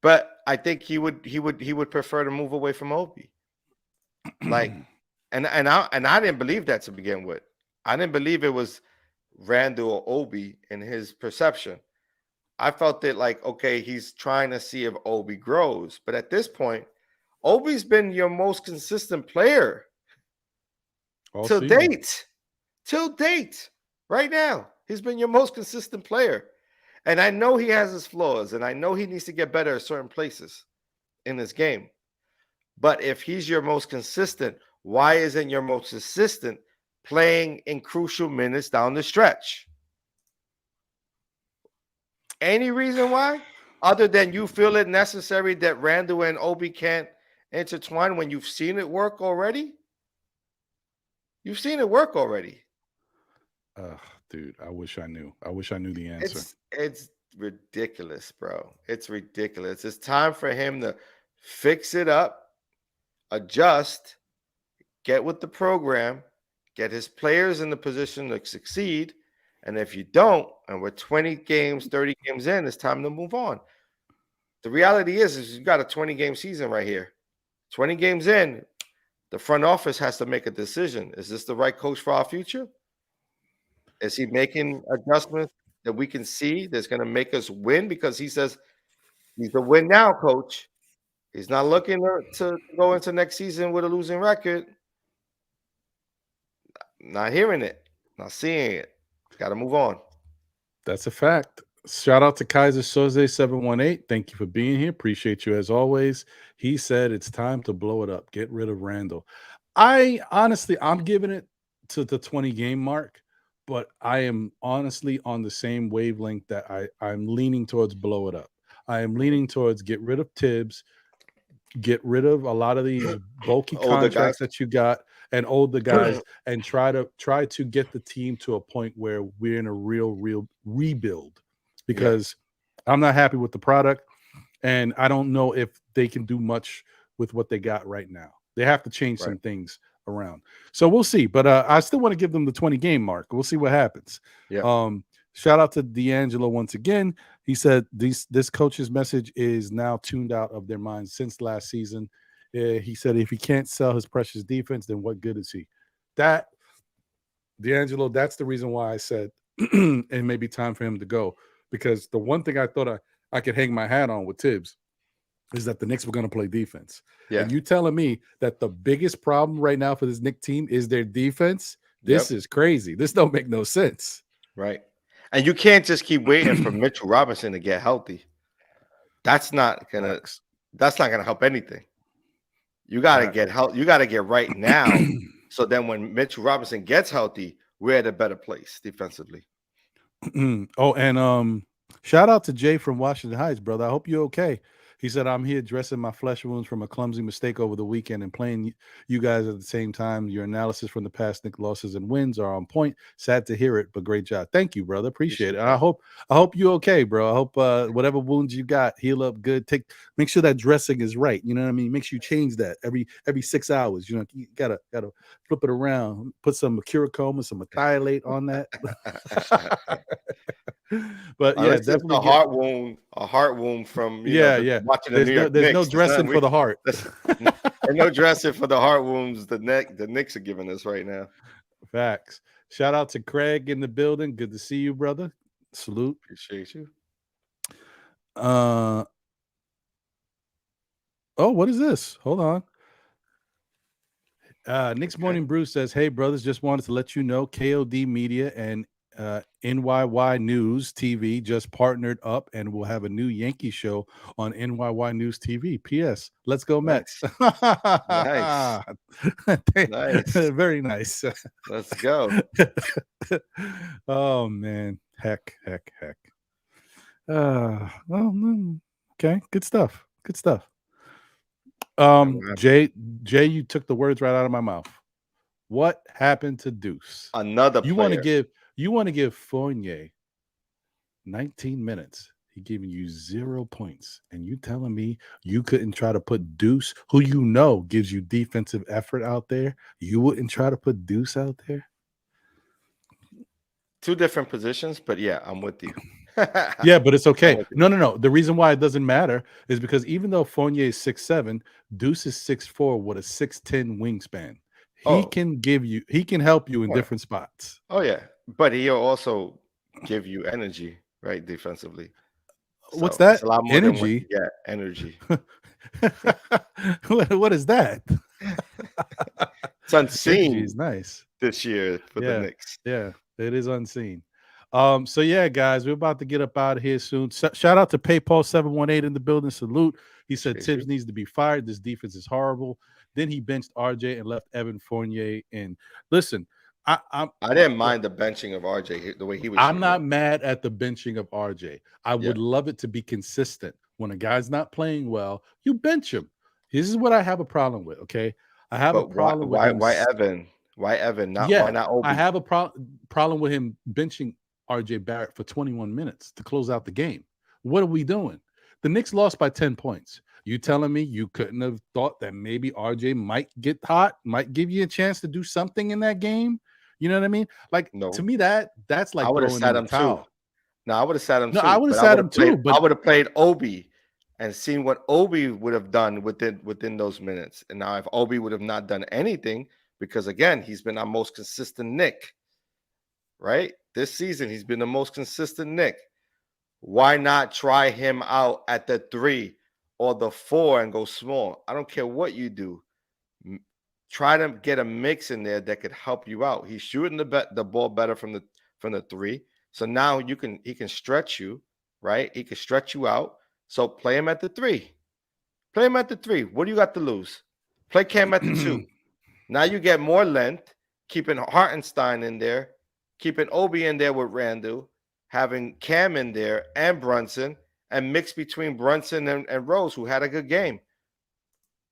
C: But I think he would prefer to move away from Obi. Like, and I didn't believe that to begin with. I didn't believe it was Randall or Obi in his perception. I felt that like, okay, he's trying to see if Obi grows. But at this point, Obi's been your most consistent player till date. Right now, he's been your most consistent player. And I know he has his flaws, and I know he needs to get better at certain places in this game. But if he's your most consistent, why isn't your most consistent playing in crucial minutes down the stretch? Any reason why? Other than you feel it necessary that Randall and Obi can't intertwine when you've seen it work already? You've seen it work already.
D: Dude, I wish I knew. I wish I knew the answer.
C: It's ridiculous, bro. It's ridiculous. It's time for him to fix it up, adjust, get with the program, get his players in the position to succeed. And if you don't, and we're 20 games, 30 games in, it's time to move on. The reality is you've got a 20-game season right here. 20 games in, the front office has to make a decision. Is this the right coach for our future? Is he making adjustments that we can see that's going to make us win? Because he says he's a win now coach. He's not looking to go into next season with a losing record. Not hearing it, not seeing it. Got to move on.
D: That's a fact. Shout out to Kaiser Soze 718. Thank you for being here. Appreciate you as always. He said it's time to blow it up. Get rid of Randall. I'm giving it to the 20-game mark, but I am honestly on the same wavelength that I'm leaning towards blow it up. I am leaning towards get rid of Tibbs, get rid of a lot of these bulky contracts that you got and older guys, and try to get the team to a point where we're in a real rebuild. Because I'm not happy with the product, and I don't know if they can do much with what they got right now. They have to change some things around. So we'll see. But I still want to give them the 20-game mark. We'll see what happens.
C: Yeah.
D: Shout out to D'Angelo once again. He said this coach's message is now tuned out of their minds since last season. He said if he can't sell his precious defense, then what good is he? That, D'Angelo, that's the reason why I said it may be time for him to go. Because the one thing I thought I could hang my hat on with Tibbs is that the Knicks were going to play defense. Yeah. And you telling me that the biggest problem right now for this Knicks team is their defense? This is crazy. This don't make no sense.
C: Right. And you can't just keep waiting for Mitchell Robinson to get healthy. That's not gonna help anything. You gotta get help. You gotta get right now. So then when Mitchell Robinson gets healthy, we're at a better place defensively.
D: Oh, and shout out to Jay from Washington Heights, brother. I hope you're okay. He said, I'm here dressing my flesh wounds from a clumsy mistake over the weekend and playing you guys at the same time. Your analysis from the past Knicks losses and wins are on point. Sad to hear it, but great job. Thank you, brother. Appreciate it. I hope you're okay, bro. I hope whatever wounds you got heal up good. Make sure that dressing is right. You know what I mean? Make sure you change that every 6 hours. You know, you gotta flip it around. Put some mercurochrome and some methylate on that. But yeah, definitely
C: a heart wound from watching the New York Knicks.
D: There's no dressing for the heart.
C: There's no dressing for the heart wounds the Knicks are giving us right now.
D: Facts. Shout out to Craig in the building. Good to see you, brother. Salute.
C: Appreciate you.
D: Oh, what is this? Hold on. Knicks Morning Brew says, hey, brothers, just wanted to let you know KOD Media and NYY News TV just partnered up and we'll have a new Yankee show on NYY News TV. P.S. Let's go Mets.
C: Nice.
D: Nice. Very nice.
C: Let's go.
D: Oh, man. Heck. Well, okay. Good stuff. Jay, you took the words right out of my mouth. What happened to Deuce?
C: Another player.
D: You want to give Fournier 19 minutes. He giving you 0 points. And you telling me you couldn't try to put Deuce, who you know gives you defensive effort out there. You wouldn't try to put Deuce out there?
C: Two different positions, but yeah, I'm with you.
D: Yeah, but it's okay. No. The reason why it doesn't matter is because even though Fournier is 6'7", Deuce is 6'4" with a 6'10" wingspan. He can help you in different spots.
C: Oh, yeah. But he'll also give you energy, right, defensively. So
D: what's that?
C: A lot more
D: energy?
C: Yeah, energy.
D: What is that?
C: It's unseen.
D: Is nice
C: this year for the Knicks.
D: Yeah, it is unseen. So yeah, guys, we're about to get up out of here soon. Shout out to PayPal718 in the building. Salute. He said Tibbs needs to be fired. This defense is horrible. Then he benched RJ and left Evan Fournier. And listen,
C: I didn't mind the benching of RJ the way he was.
D: I'm not mad at the benching of RJ. I would love it to be consistent. When a guy's not playing well, you bench him. This is what I have a problem with. Okay, I have a problem with him.
C: Why Evan? Why Evan? Why not Obi?
D: I have a problem with him benching RJ Barrett for 21 minutes to close out the game. What are we doing? The Knicks lost by 10 points. You telling me you couldn't have thought that maybe RJ might get hot, might give you a chance to do something in that game? You know what I mean? Like, to me, that's like
C: I would have sat him too. No, I would have sat him too.
D: I would have sat him too.
C: But I would have played Obi and seen what Obi would have done within those minutes. And now if Obi would have not done anything, because again, he's been our most consistent Knick, right? This season, he's been the most consistent Knick. Why not try him out at the 3 or the 4 and go small? I don't care what you do. Try to get a mix in there that could help you out. He's shooting the ball better from the 3. So now he can stretch you, right? He can stretch you out. So play him at the 3. Play him at the 3. What do you got to lose? Play Cam at the 2. Now you get more length, keeping Hartenstein in there, keeping Obi in there with Randall, having Cam in there and Brunson, and mix between Brunson and Rose, who had a good game.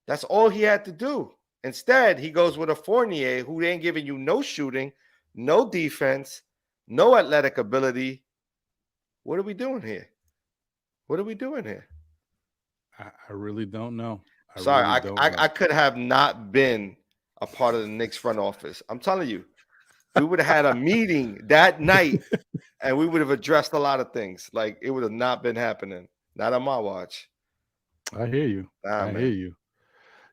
C: That's all he had to do. Instead, he goes with a Fournier who ain't giving you no shooting, no defense, no athletic ability. What are we doing here? What are we doing here?
D: I really don't know.
C: I could have not been a part of the Knicks front office. I'm telling you, we would have had a meeting that night and we would have addressed a lot of things. Like, it would have not been happening. Not on my watch.
D: I hear you. I hear you.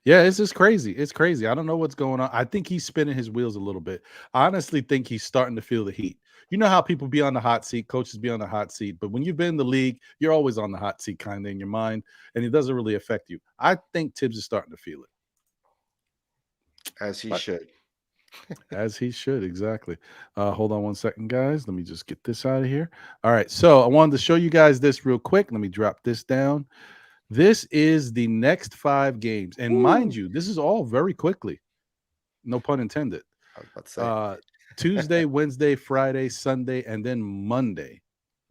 D: Yeah, it's just crazy. It's crazy. I don't know what's going on. I think he's spinning his wheels a little bit. I honestly think he's starting to feel the heat. You know how people be on the hot seat, coaches be on the hot seat, but when you've been in the league, you're always on the hot seat kind of in your mind, and it doesn't really affect you. I think Tibbs is starting to feel it.
C: As he should.
D: As he should, exactly. Hold on one second, guys. Let me just get this out of here. All right, so I wanted to show you guys this real quick. Let me drop this down. This is the next 5 games. And mind you, this is all very quickly. No pun intended.
C: I was about to say.
D: Tuesday, Wednesday, Friday, Sunday, and then Monday.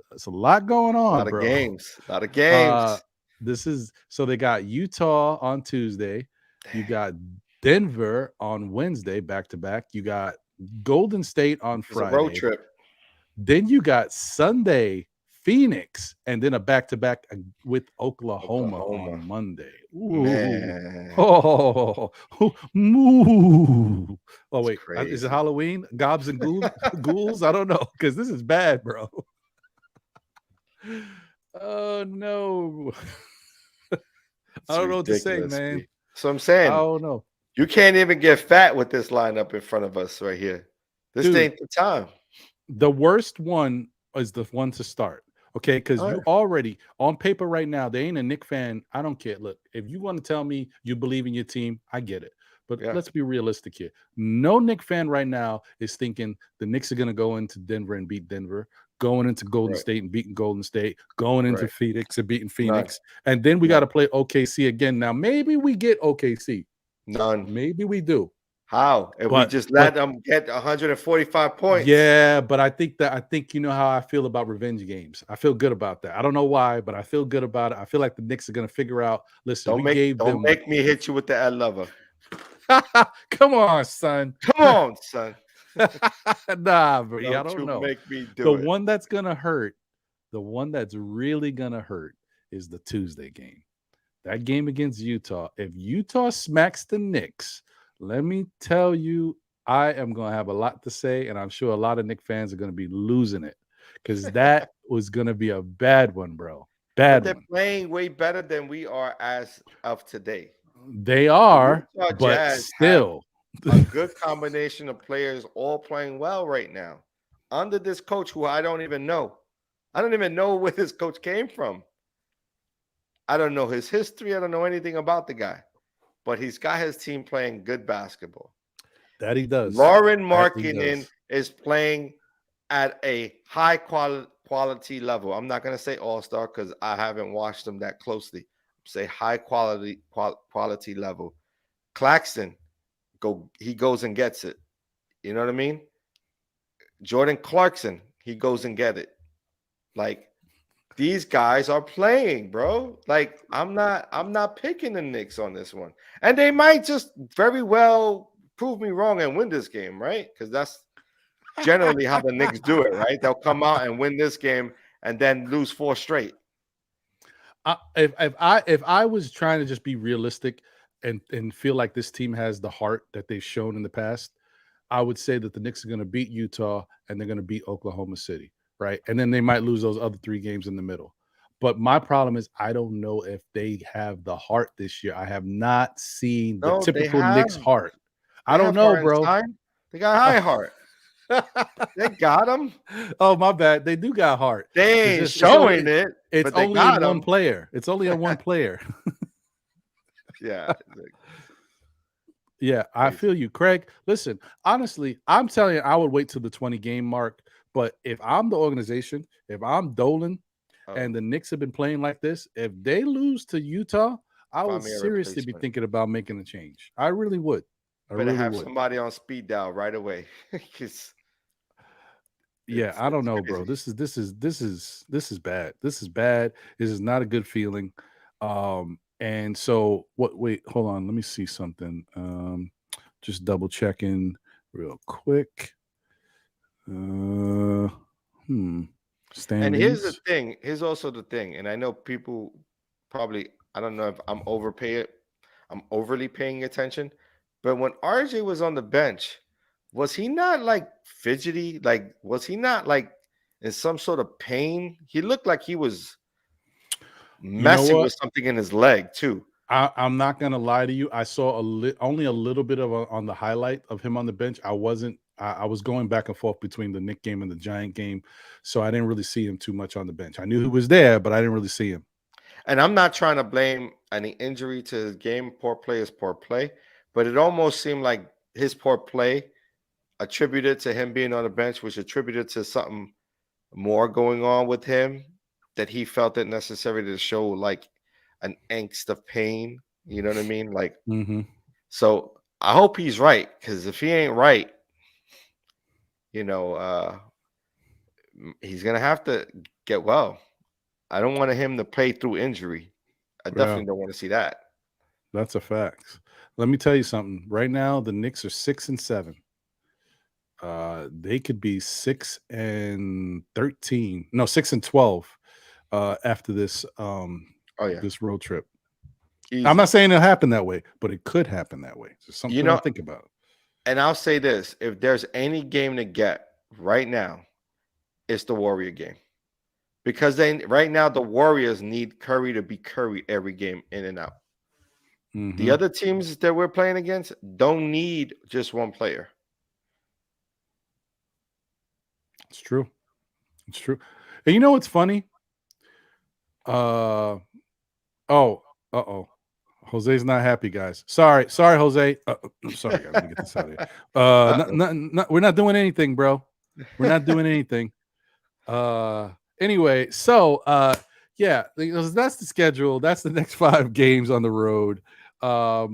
D: There's a lot going on,
C: A lot of
D: bro.
C: games. A lot of games.
D: So they got Utah on Tuesday. You got Denver on Wednesday, back-to-back. You got Golden State on Friday.
C: A road trip.
D: Then you got Sunday, Phoenix, and then a back-to-back with Oklahoma on Monday. Ooh.
C: Man.
D: Oh, moo. Oh, wait. Is it Halloween? Gobs and ghouls? I don't know, because this is bad, bro. Oh, no. I don't know what to say, man.
C: So I'm saying,
D: I don't know.
C: You can't even get fat with this lineup in front of us right here. This ain't the time.
D: The worst one is the one to start. Okay, because you already on paper right now, they ain't a Knicks fan. I don't care. Look, if you want to tell me you believe in your team, I get it. But let's be realistic here. No Knicks fan right now is thinking the Knicks are going to go into Denver and beat Denver, going into Golden State and beating Golden State, going into Phoenix and beating Phoenix. And then we got to play OKC again. Now, maybe we get OKC.
C: None.
D: Maybe we do.
C: How? If we just let them get 145 points.
D: Yeah, but I think you know how I feel about revenge games. I feel good about that. I don't know why, but I feel good about it. I feel like the Knicks are going to figure out, listen,
C: don't make me hit you with the L lover.
D: Come on, son.
C: Come on, son.
D: Nah, bro. I don't know.
C: Make me do
D: the one that's going to hurt, the one that's really going to hurt is the Tuesday game. That game against Utah. If Utah smacks the Knicks, let me tell you, I am going to have a lot to say, and I'm sure a lot of Knicks fans are going to be losing it because that was going to be a bad one, bro. Bad
C: They're playing way better than we are as of today.
D: They are, but still.
C: A good combination of players all playing well right now. Under this coach who I don't even know. I don't even know where this coach came from. I don't know his history. I don't know anything about the guy. But he's got his team playing good basketball.
D: That he does.
C: Lauren Markkinen is playing at a high quality level. I'm not going to say all-star because I haven't watched them that closely. Say high quality level. Claxton, he goes and gets it. You know what I mean? Jordan Clarkson, he goes and get it. Like, these guys are playing, bro. Like, I'm not picking the Knicks on this one. And they might just very well prove me wrong and win this game, right? Because that's generally how the Knicks do it, right? They'll come out and win this game and then lose 4 straight.
D: If I was trying to just be realistic and feel like this team has the heart that they've shown in the past, I would say that the Knicks are going to beat Utah and they're going to beat Oklahoma City, right? And then they might lose those other 3 games in the middle. But my problem is I don't know if they have the heart this year. I have not seen the typical Knicks heart. I don't know, bro.
C: They got high heart. They got them.
D: Oh, my bad. They do got heart.
C: They ain't showing it.
D: It's only in one player. It's only on one player.
C: Yeah.
D: Yeah, I feel you, Craig. Listen, honestly, I'm telling you, I would wait till the 20 game mark. But if I'm the organization, if I'm Dolan and the Knicks have been playing like this, if they lose to Utah, I would seriously be thinking about making a change. I really would.
C: Better have somebody on speed dial right away.
D: Yeah, I don't know, bro. This is bad. This is bad. This is not a good feeling. And so wait, hold on. Let me see something. Just double checking real quick.
C: And here's the thing. Here's also the thing. And I know people probably, I don't know if I'm overly paying attention. But when RJ was on the bench, was he not like fidgety? Like, was he not like in some sort of pain? He looked like he was messing with something in his leg too.
D: I'm not gonna lie to you. I saw only a little bit of on the highlight of him on the bench. I was going back and forth between the Knick game and the Giant game, so I didn't really see him too much on the bench. I knew he was there, but I didn't really see him.
C: And I'm not trying to blame any injury to his game. Poor play is poor play. But it almost seemed like his poor play attributed to him being on the bench was attributed to something more going on with him that he felt it necessary to show like an angst of pain. You know what I mean? Like, So I hope he's right, because if he ain't right, you know, he's going to have to get well. I don't want him to play through injury. I definitely don't want to see that.
D: That's a fact. Let me tell you something. Right now, the Knicks are 6-7. They could be 6-13. No, 6-12 after this this road trip. Easy. I'm not saying it'll happen that way, but it could happen that way. It's something to think about.
C: And I'll say this: if there's any game to get right now, it's the Warrior game. Because right now the Warriors need Curry to be Curry every game in and out. The other teams that we're playing against don't need just one player.
D: It's true. It's true. And you know what's funny? Jose's not happy, guys. Sorry, Jose. Sorry, guys. Let me get this out of here. We're not doing anything, bro. We're not doing anything. Anyway, so yeah, that's the schedule. That's the next 5 games on the road. Yeah,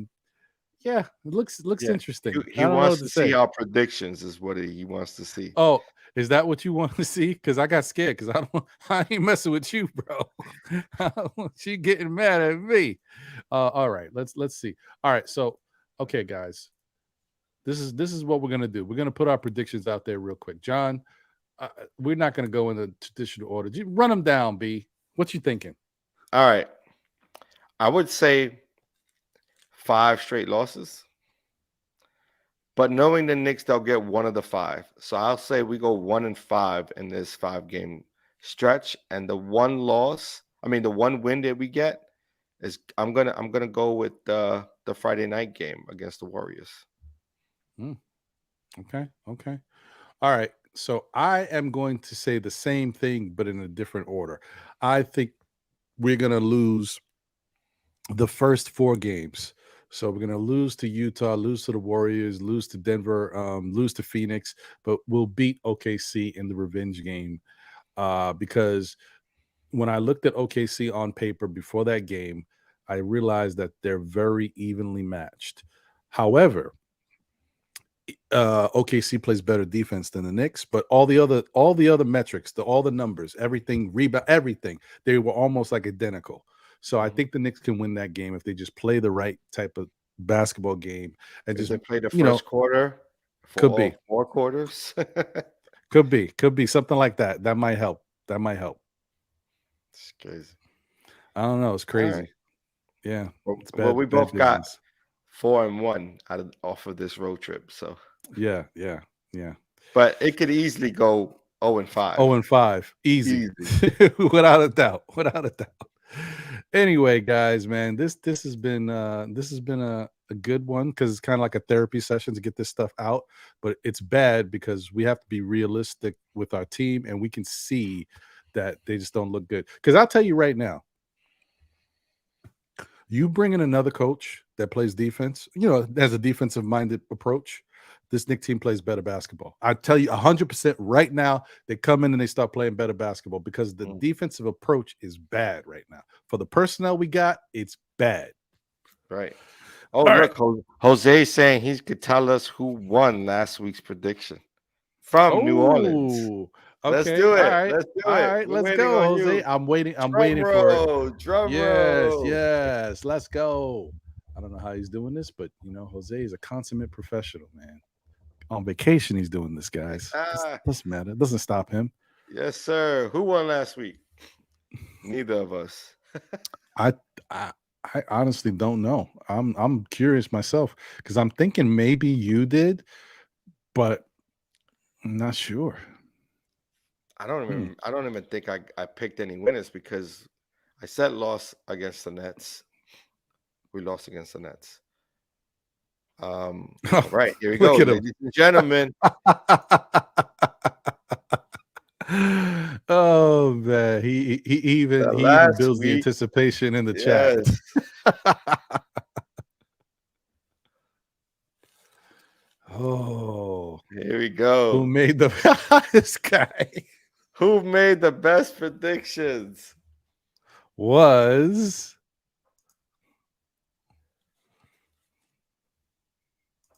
D: it looks interesting.
C: He wants to see our predictions is what he wants to see.
D: Oh, is that what you want to see? Because I got scared because I ain't messing with you, bro. She getting mad at me. All right, let's see. All right, so okay, guys, this is what we're gonna do. We're gonna put our predictions out there real quick. John, we're not gonna go in the traditional order. Just run them down, B. What you thinking?
C: All right, I would say 5 straight losses. But knowing the Knicks, they'll get one of the 5. So I'll say we go 1-5 in this 5-game stretch. And the one win that we get is I'm gonna go with the Friday night game against the Warriors.
D: Okay. All right. So I am going to say the same thing, but in a different order. I think we're gonna lose the first 4 games. So we're gonna lose to Utah, lose to the Warriors, lose to Denver, lose to Phoenix, but we'll beat OKC in the revenge game. Because when I looked at OKC on paper before that game, I realized that they're very evenly matched. However, OKC plays better defense than the Knicks, but all the other metrics, all the numbers, everything, rebound, everything, they were almost like identical. So I think the Knicks can win that game if they just play the right type of basketball game and
C: Did
D: just
C: they play the first quarter for
D: could
C: all
D: be
C: 4 quarters?
D: could be something like that. That might help.
C: It's crazy.
D: I don't know. It's crazy.
C: Right.
D: Yeah.
C: Well, we both got 4-1 off of this road trip. So
D: yeah.
C: But it could easily go 0-5.
D: 0-5, easy. without a doubt. Anyway, guys, man, this has been a good one because it's kind of like a therapy session to get this stuff out. But it's bad because we have to be realistic with our team, and we can see that they just don't look good. Because I'll tell you right now, you bring in another coach that plays defense, has a defensive-minded approach, this Knicks team plays better basketball. I tell you 100% right now, they come in and they start playing better basketball because the defensive approach is bad right now. For the personnel we got, it's bad.
C: Right. Oh, look, Jose saying he could tell us who won last week's prediction from New Orleans.
D: Okay.
C: Let's do it.
D: All right.
C: Let's do it.
D: All right, let's go, Jose.
C: You.
D: I'm waiting for it.
C: Drum roll.
D: Yes. Let's go. I don't know how he's doing this, but Jose is a consummate professional, man. On vacation, he's doing this, guys. Doesn't matter. It doesn't stop him.
C: Yes, sir. Who won last week? Neither of us.
D: I honestly don't know. I'm curious myself because I'm thinking maybe you did, but I'm not sure.
C: I don't even think I picked any winners because I said loss against the Nets. We lost against the Nets. Right, here we go, ladies and gentlemen.
D: Oh man, he even builds the anticipation in the chat. Oh,
C: here we go.
D: Who made this guy?
C: Who made the best predictions?
D: Was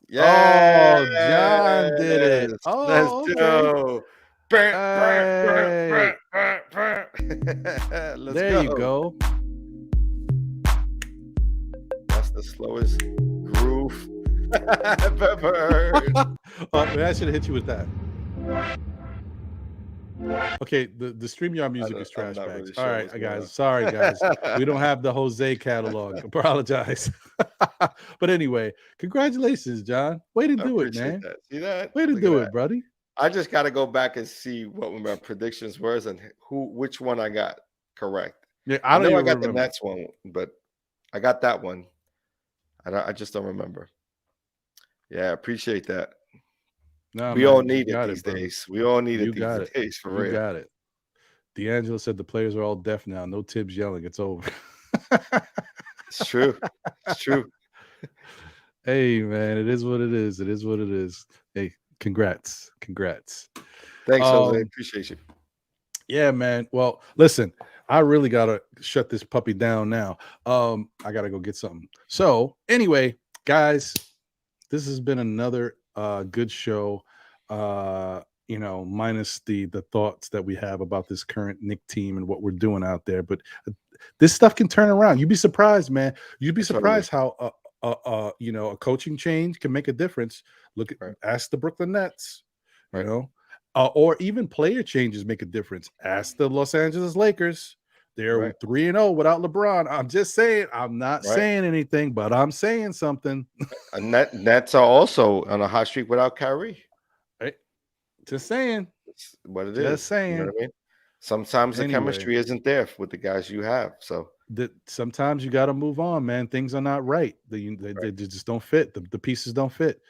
C: yeah,
D: John did it. Oh,
C: let's go.
D: Hey. There you go.
C: That's the slowest groove I've ever heard.
D: I should have hit you with that. Okay, the StreamYard music is trash bags. Really sure all right, guys. Sorry, guys. We don't have the Jose catalog. Apologize. But anyway, congratulations, John. Way to do it, man.
C: That. See that?
D: Way to do it, buddy.
C: I just got to go back and see what my predictions were and which one I got correct.
D: Yeah,
C: I know I got the Nets one, but I got that one. I just don't remember. Yeah, I appreciate that.
D: No,
C: we all need it these days. We all need it these days, for real.
D: You got it. D'Angelo said the players are all deaf now. No Tibbs yelling. It's over.
C: It's true. It's true.
D: Hey, man, it is what it is. It is what it is. Hey, congrats. Thanks,
C: Jose. Appreciate you.
D: Yeah, man. Well, listen, I really got to shut this puppy down now. I got to go get something. So anyway, guys, this has been another good show, minus the thoughts that we have about this current Knicks team and what we're doing out there. But this stuff can turn around. You'd be surprised, man. You'd be surprised how a coaching change can make a difference. Look at ask the Brooklyn Nets, or even player changes make a difference. Ask the Los Angeles Lakers. They're 3-0 without LeBron. I'm just saying. I'm not saying anything, but I'm saying something.
C: And Nets are also on a hot streak without Kyrie.
D: Right? Just saying.
C: It's what it
D: just
C: is.
D: Saying.
C: You know what I mean? Sometimes the chemistry isn't there with the guys you have. So
D: sometimes you got to move on, man. Things are not right. They just don't fit. The pieces don't fit.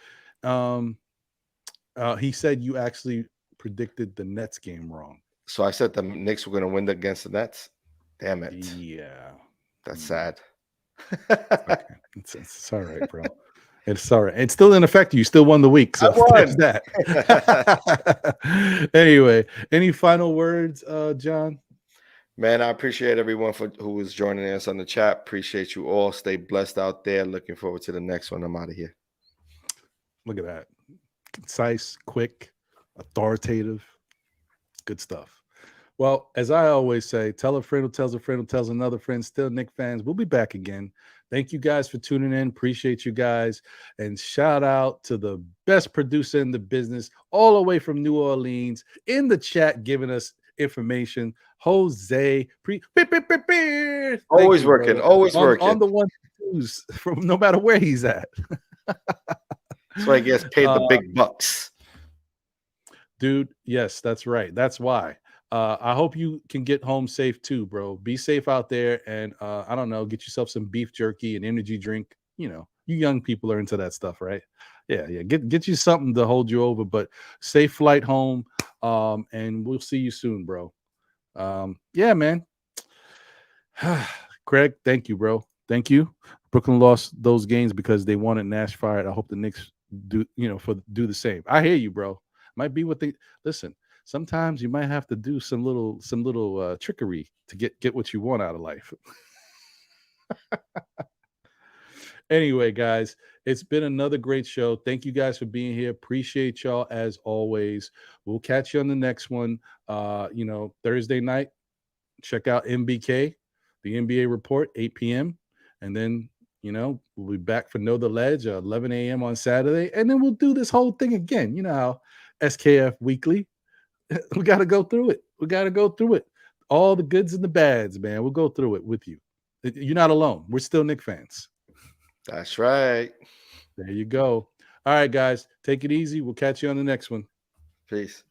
D: He said you actually predicted the Nets game wrong.
C: So I said the Knicks were going to win against the Nets. Damn it.
D: Yeah.
C: That's sad.
D: Okay. It's all right, bro. It's all right. It's still in effect. You still won the week. So there's that. Anyway, any final words, John?
C: Man, I appreciate everyone who was joining us on the chat. Appreciate you all. Stay blessed out there. Looking forward to the next one. I'm out of here.
D: Look at that. Concise, quick, authoritative. Good stuff. Well, as I always say, tell a friend who tells a friend who tells another friend. Still Knicks fans. We'll be back again. Thank you guys for tuning in. Appreciate you guys. And shout out to the best producer in the business, all the way from New Orleans, in the chat, giving us information. Jose.
C: Always working. Always working.
D: On the one twos from no matter where he's at.
C: That's why he gets paid the big bucks.
D: Dude, yes, that's right. That's why. I hope you can get home safe too, bro. Be safe out there, and I don't know, get yourself some beef jerky and energy drink. You know, you young people are into that stuff, right? Yeah. Get you something to hold you over, but safe flight home. And we'll see you soon, bro. Yeah, man. Craig, thank you, bro. Thank you. Brooklyn lost those games because they wanted Nash fired. I hope the Knicks do the same. I hear you, bro. Might be what they listen. Sometimes you might have to do some little trickery to get what you want out of life. Anyway, guys, it's been another great show. Thank you guys for being here. Appreciate y'all as always. We'll catch you on the next one. Thursday night, check out MBK, the NBA report, 8 p.m. And then, we'll be back for Know the Ledge, 11 a.m. on Saturday. And then we'll do this whole thing again. You know how SKF Weekly. We got to go through it. All the goods and the bads, man. We'll go through it with you. You're not alone. We're still Knicks fans.
C: That's right.
D: There you go. All right, guys. Take it easy. We'll catch you on the next one.
C: Peace.